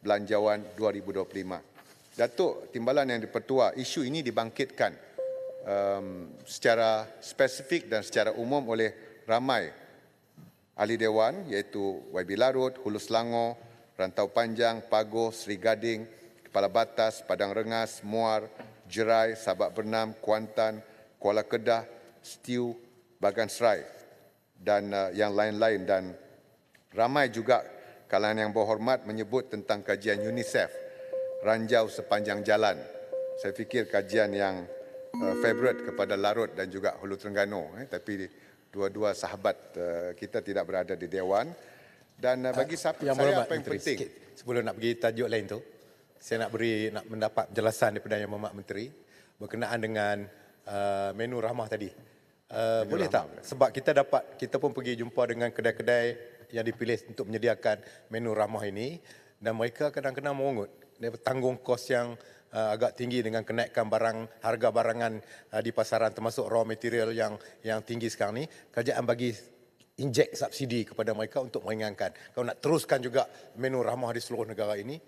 Belanjawan 2025. Datuk Timbalan Yang Di-Pertua, isu ini dibangkitkan secara spesifik dan secara umum oleh ramai ahli Dewan iaitu YB Larut, Hulu Selangor, Rantau Panjang, Pagoh, Seri Gading, Kepala Batas, Padang Rengas, Muar, Jerai, Sabak Bernam, Kuantan, Kuala Kedah, Stiu, Bagan Serai dan yang lain-lain. Dan ramai juga kalangan yang berhormat menyebut tentang kajian UNICEF, Ranjau Sepanjang Jalan. Saya fikir kajian yang favourite kepada Larut dan juga Hulu Terengganu. Tapi dua-dua sahabat kita tidak berada di Dewan. Dan bagi saya apa yang penting? Sikit, sebelum nak pergi tajuk lain tu, saya nak mendapat penjelasan daripada Yang Berhormat Menteri berkenaan dengan menu rahmah tadi. Boleh tak? Sebab kita pun pergi jumpa dengan kedai-kedai yang dipilih untuk menyediakan menu rahmah ini dan mereka kadang-kadang merungut. Dia tanggung kos yang agak tinggi dengan kenaikan harga barangan di pasaran termasuk raw material yang tinggi sekarang ni. Kerajaan bagi injek subsidi kepada mereka untuk meringankan. Kalau nak teruskan juga menu rahmah di seluruh negara ini,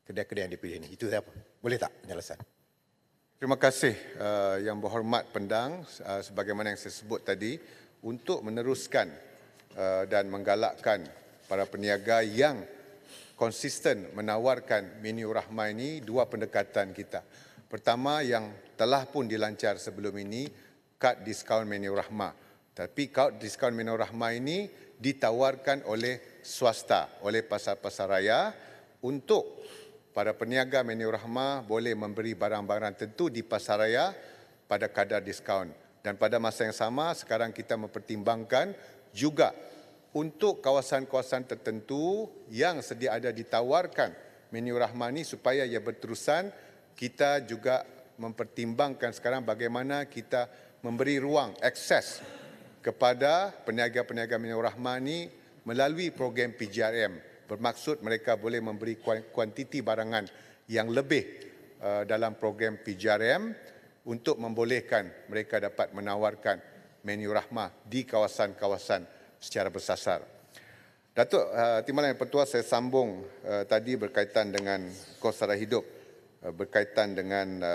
kedai-kedai yang dipilih ini. Itu apa? Boleh tak penjelasan? Terima kasih Yang Berhormat Pendang sebagaimana yang saya sebut tadi untuk meneruskan dan menggalakkan para peniaga yang konsisten menawarkan menu rahmah ini. Dua pendekatan kita. Pertama yang telah pun dilancar sebelum ini, kad diskaun menu rahmah. Tapi kad diskaun menu rahmah ini ditawarkan oleh swasta, oleh pasar-pasar raya untuk para peniaga menu rahmah boleh memberi barang-barang tentu di pasaraya pada kadar diskaun. Dan pada masa yang sama, sekarang kita mempertimbangkan juga untuk kawasan-kawasan tertentu yang sedia ada ditawarkan menu rahmah ini supaya ia berterusan, kita juga mempertimbangkan sekarang bagaimana kita memberi ruang akses kepada peniaga-peniaga menu rahmah ini melalui program PJRM. Bermaksud mereka boleh memberi kuantiti barangan yang lebih dalam program PJRM untuk membolehkan mereka dapat menawarkan menu rahmah di kawasan-kawasan secara bersasar. Datuk Timbalan Yang Pertua, saya sambung tadi berkaitan dengan kos sara hidup, berkaitan dengan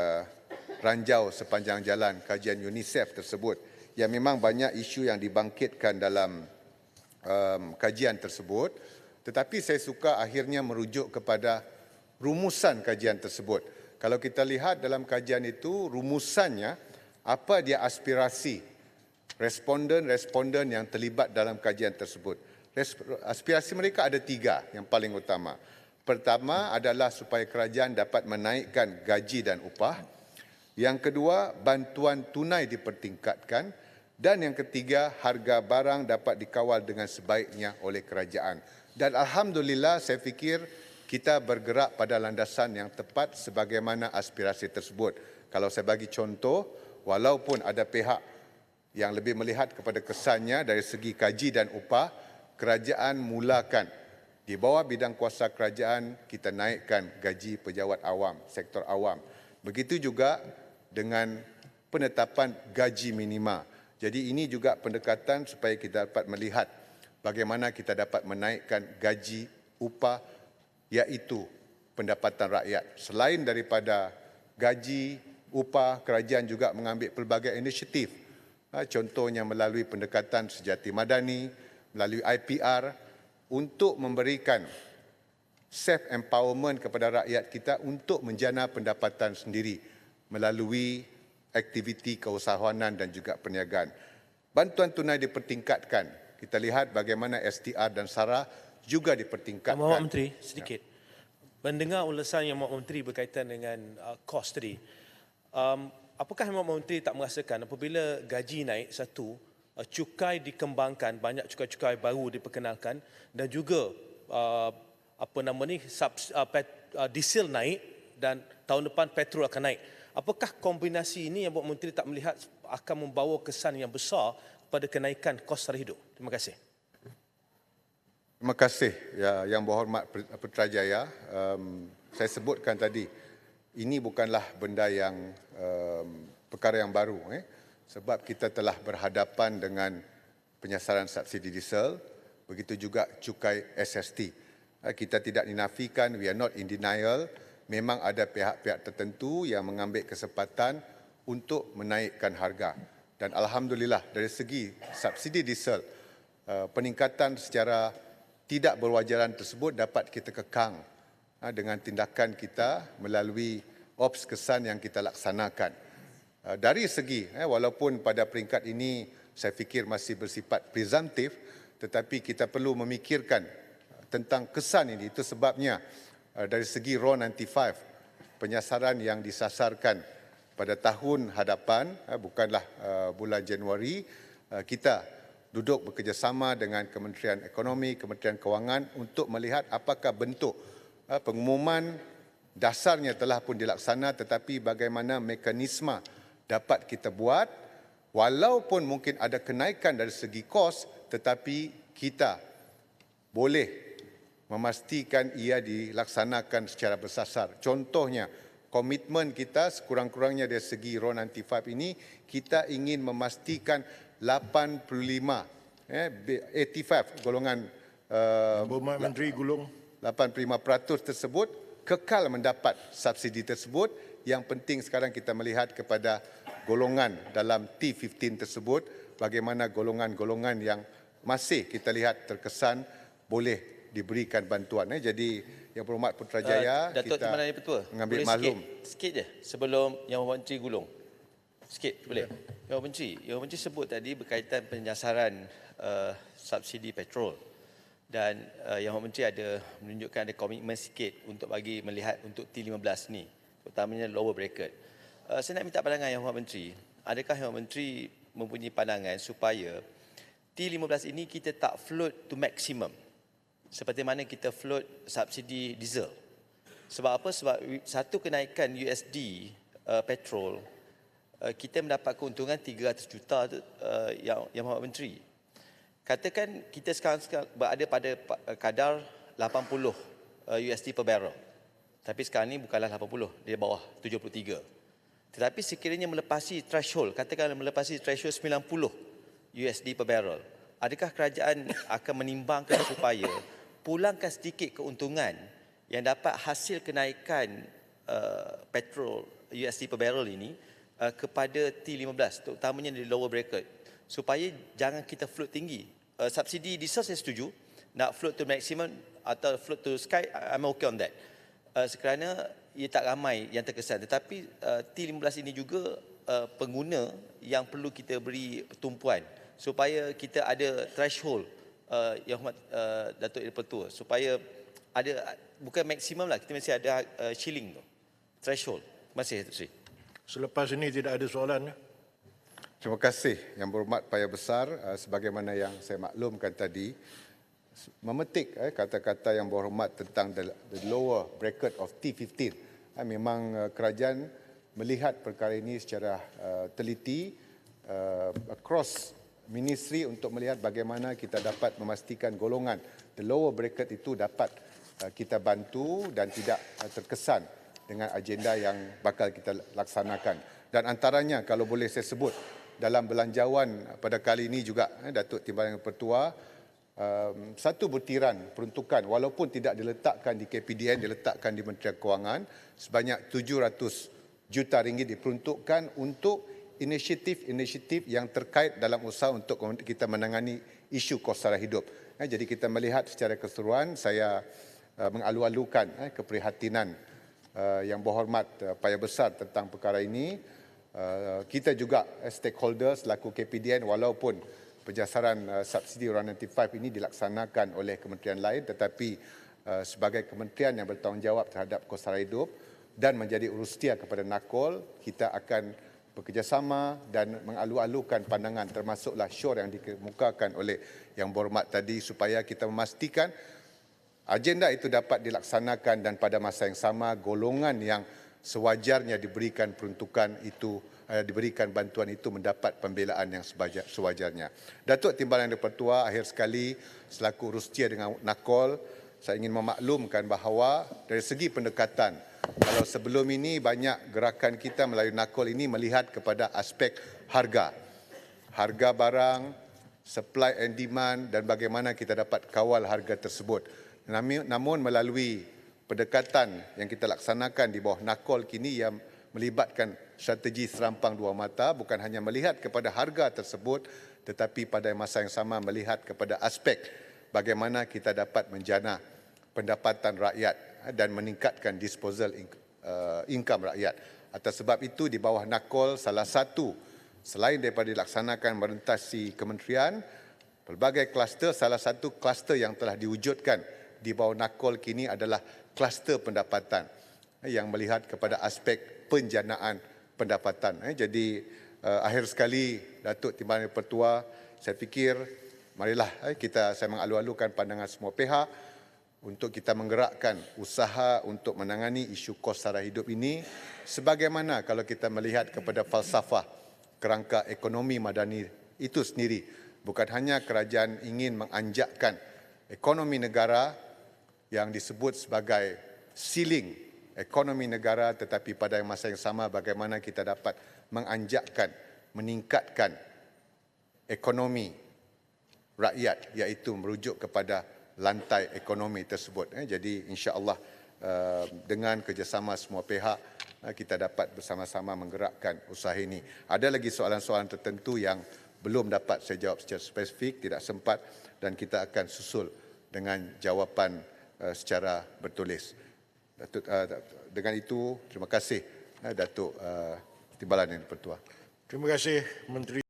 ranjau sepanjang jalan kajian UNICEF tersebut. Ya, memang banyak isu yang dibangkitkan dalam kajian tersebut. Tetapi saya suka akhirnya merujuk kepada rumusan kajian tersebut. Kalau kita lihat dalam kajian itu, rumusannya apa dia aspirasi responden-responden yang terlibat dalam kajian tersebut. Aspirasi mereka ada 3 yang paling utama. Pertama adalah supaya kerajaan dapat menaikkan gaji dan upah. Yang kedua, bantuan tunai dipertingkatkan. Dan yang ketiga, harga barang dapat dikawal dengan sebaiknya oleh kerajaan. Dan alhamdulillah saya fikir kita bergerak pada landasan yang tepat sebagaimana aspirasi tersebut. Kalau saya bagi contoh, walaupun ada pihak yang lebih melihat kepada kesannya dari segi gaji dan upah, kerajaan mulakan di bawah bidang kuasa kerajaan kita naikkan gaji pejabat awam, sektor awam. Begitu juga dengan penetapan gaji minima. Jadi ini juga pendekatan supaya kita dapat melihat bagaimana kita dapat menaikkan gaji, upah, iaitu pendapatan rakyat. Selain daripada gaji, upah, kerajaan juga mengambil pelbagai inisiatif. Contohnya melalui pendekatan sejati madani, melalui IPR, untuk memberikan self-empowerment kepada rakyat kita untuk menjana pendapatan sendiri melalui aktiviti keusahawanan dan juga perniagaan. Bantuan tunai dipertingkatkan. Kita lihat bagaimana STR dan SARA juga dipertingkatkan. Yang Berhormat Menteri, sedikit. Mendengar ulasan Yang Berhormat Menteri berkaitan dengan kos tadi, apakah Yang Berhormat Menteri tak merasakan apabila gaji naik satu, cukai dikembangkan, banyak cukai-cukai baru diperkenalkan dan juga diesel naik dan tahun depan petrol akan naik. Apakah kombinasi ini Yang Berhormat Menteri tak melihat akan membawa kesan yang besar pada kenaikan kos sara hidup? Terima kasih. Terima kasih Yang Berhormat Putrajaya. Saya sebutkan tadi, ini bukanlah benda yang perkara yang baru. Sebab kita telah berhadapan dengan penyasaran subsidi diesel, begitu juga cukai SST. Kita tidak dinafikan, we are not in denial. Memang ada pihak-pihak tertentu yang mengambil kesempatan untuk menaikkan harga. Dan alhamdulillah dari segi subsidi diesel, peningkatan secara tidak berwajaran tersebut dapat kita kekang dengan tindakan kita melalui ops kesan yang kita laksanakan. Dari segi, walaupun pada peringkat ini saya fikir masih bersifat presumptif, tetapi kita perlu memikirkan tentang kesan ini. Itu sebabnya dari segi RAW 95, penyasaran yang disasarkan pada tahun hadapan, bukanlah bulan Januari, kita duduk bekerjasama dengan Kementerian Ekonomi, Kementerian Kewangan untuk melihat apakah bentuk pengumuman dasarnya telah pun dilaksana, tetapi bagaimana mekanisme dapat kita buat walaupun mungkin ada kenaikan dari segi kos, tetapi kita boleh memastikan ia dilaksanakan secara bersasar. Contohnya, komitmen kita sekurang-kurangnya dari segi RAW 95 ini, kita ingin memastikan 85 golongan Berhormat Menteri Gulung. 85% tersebut kekal mendapat subsidi tersebut. Yang penting sekarang kita melihat kepada golongan dalam T15 tersebut, bagaimana golongan-golongan yang masih kita lihat terkesan boleh diberikan bantuan. Jadi Yang Berhormat Putrajaya, Datuk kita Timbalan Petua, mengambil boleh maklum. sikit je sebelum Yang Berhormat Menteri Gulung. Sikit boleh. Yang Berhormat Menteri sebut tadi berkaitan penyasaran subsidi petrol. Dan Yang Berhormat Menteri ada menunjukkan ada komitmen sikit untuk bagi melihat untuk T15 ni, terutamanya lower bracket. Saya nak minta pandangan Yang Berhormat Menteri. Adakah Yang Berhormat Menteri mempunyai pandangan supaya T15 ini kita tak float to maximum seperti mana kita float subsidi diesel? Sebab apa? Sebab satu kenaikan USD petrol, kita mendapat keuntungan 300 juta Yang Berhormat Menteri. Katakan kita sekarang berada pada kadar 80 USD per barrel. Tapi sekarang ni bukanlah 80, dia bawah 73. Tetapi sekiranya melepasi threshold, katakan melepasi threshold 90 USD per barrel, adakah kerajaan akan menimbangkan supaya pulangkan sedikit keuntungan yang dapat hasil kenaikan petrol USD per barrel ini kepada T15, terutamanya di lower bracket, supaya jangan kita float tinggi. Subsidi diesel saya setuju, nak float to maximum atau float to sky, I'm okay on that. Kerana ia tak ramai yang terkesan. Tetapi T15 ini juga pengguna yang perlu kita beri tumpuan supaya kita ada threshold Yang Hormat Datuk Petua, supaya ada, bukan maksimum lah, kita mesti ada shilling tu, threshold. Terima kasih, Datuk Seri. Selepas ini tidak ada soalan. Terima kasih Yang Berhormat Paya Besar, sebagaimana yang saya maklumkan tadi, memetik kata-kata Yang Berhormat tentang the lower bracket of T15. Memang kerajaan melihat perkara ini secara teliti across ministry untuk melihat bagaimana kita dapat memastikan golongan the lower bracket itu dapat kita bantu dan tidak terkesan dengan agenda yang bakal kita laksanakan. Dan antaranya, kalau boleh saya sebut, dalam belanjawan pada kali ini juga, Datuk Timbalan Pertua, satu butiran peruntukan walaupun tidak diletakkan di KPDN, diletakkan di Kementerian Kewangan, sebanyak 700 juta ringgit diperuntukkan untuk inisiatif-inisiatif yang terkait dalam usaha untuk kita menangani isu kos sara hidup. Jadi kita melihat secara keseluruhan, saya mengalu-alukan keprihatinan Yang Berhormat Paya Besar tentang perkara ini. Kita juga stakeholders selaku KPDN, walaupun penjasaran subsidi RAW 95 ini dilaksanakan oleh kementerian lain, tetapi sebagai kementerian yang bertanggungjawab terhadap kos sara hidup dan menjadi urustia kepada NAKOL, kita akan bekerjasama dan mengalu-alukan pandangan termasuklah syur yang dikemukakan oleh Yang Berhormat tadi supaya kita memastikan agenda itu dapat dilaksanakan dan pada masa yang sama golongan yang sewajarnya diberikan peruntukan itu, diberikan bantuan itu mendapat pembelaan yang sewajarnya. Datuk Timbalan Yang Pertua, akhir sekali selaku urustia dengan NAKOL, saya ingin memaklumkan bahawa dari segi pendekatan, kalau sebelum ini banyak gerakan kita melalui NAKOL ini melihat kepada aspek harga. Harga barang, supply and demand dan bagaimana kita dapat kawal harga tersebut. Namun melalui pendekatan yang kita laksanakan di bawah NAKOL kini yang melibatkan strategi serampang dua mata, bukan hanya melihat kepada harga tersebut, tetapi pada masa yang sama melihat kepada aspek bagaimana kita dapat menjana pendapatan rakyat dan meningkatkan disposal income rakyat. Atas sebab itu di bawah NAKOL salah satu selain daripada dilaksanakan merentasi kementerian, pelbagai kluster, salah satu kluster yang telah diwujudkan di bawah NAKOL kini adalah kluster pendapatan yang melihat kepada aspek penjanaan pendapatan. Jadi akhir sekali Datuk Timbalan Pertua, saya fikir marilah saya mengalu-alukan pandangan semua pihak untuk kita menggerakkan usaha untuk menangani isu kos sara hidup ini sebagaimana kalau kita melihat kepada falsafah kerangka ekonomi madani itu sendiri. Bukan hanya kerajaan ingin menganjakkan ekonomi negara yang disebut sebagai ceiling ekonomi negara, tetapi pada masa yang sama bagaimana kita dapat menganjakkan, meningkatkan ekonomi rakyat iaitu merujuk kepada lantai ekonomi tersebut. Jadi insya-Allah dengan kerjasama semua pihak kita dapat bersama-sama menggerakkan usaha ini. Ada lagi soalan-soalan tertentu yang belum dapat saya jawab secara spesifik, tidak sempat, dan kita akan susul dengan jawapan secara bertulis. Dengan itu terima kasih Datuk Timbalan yang Pertua. Terima kasih Menteri.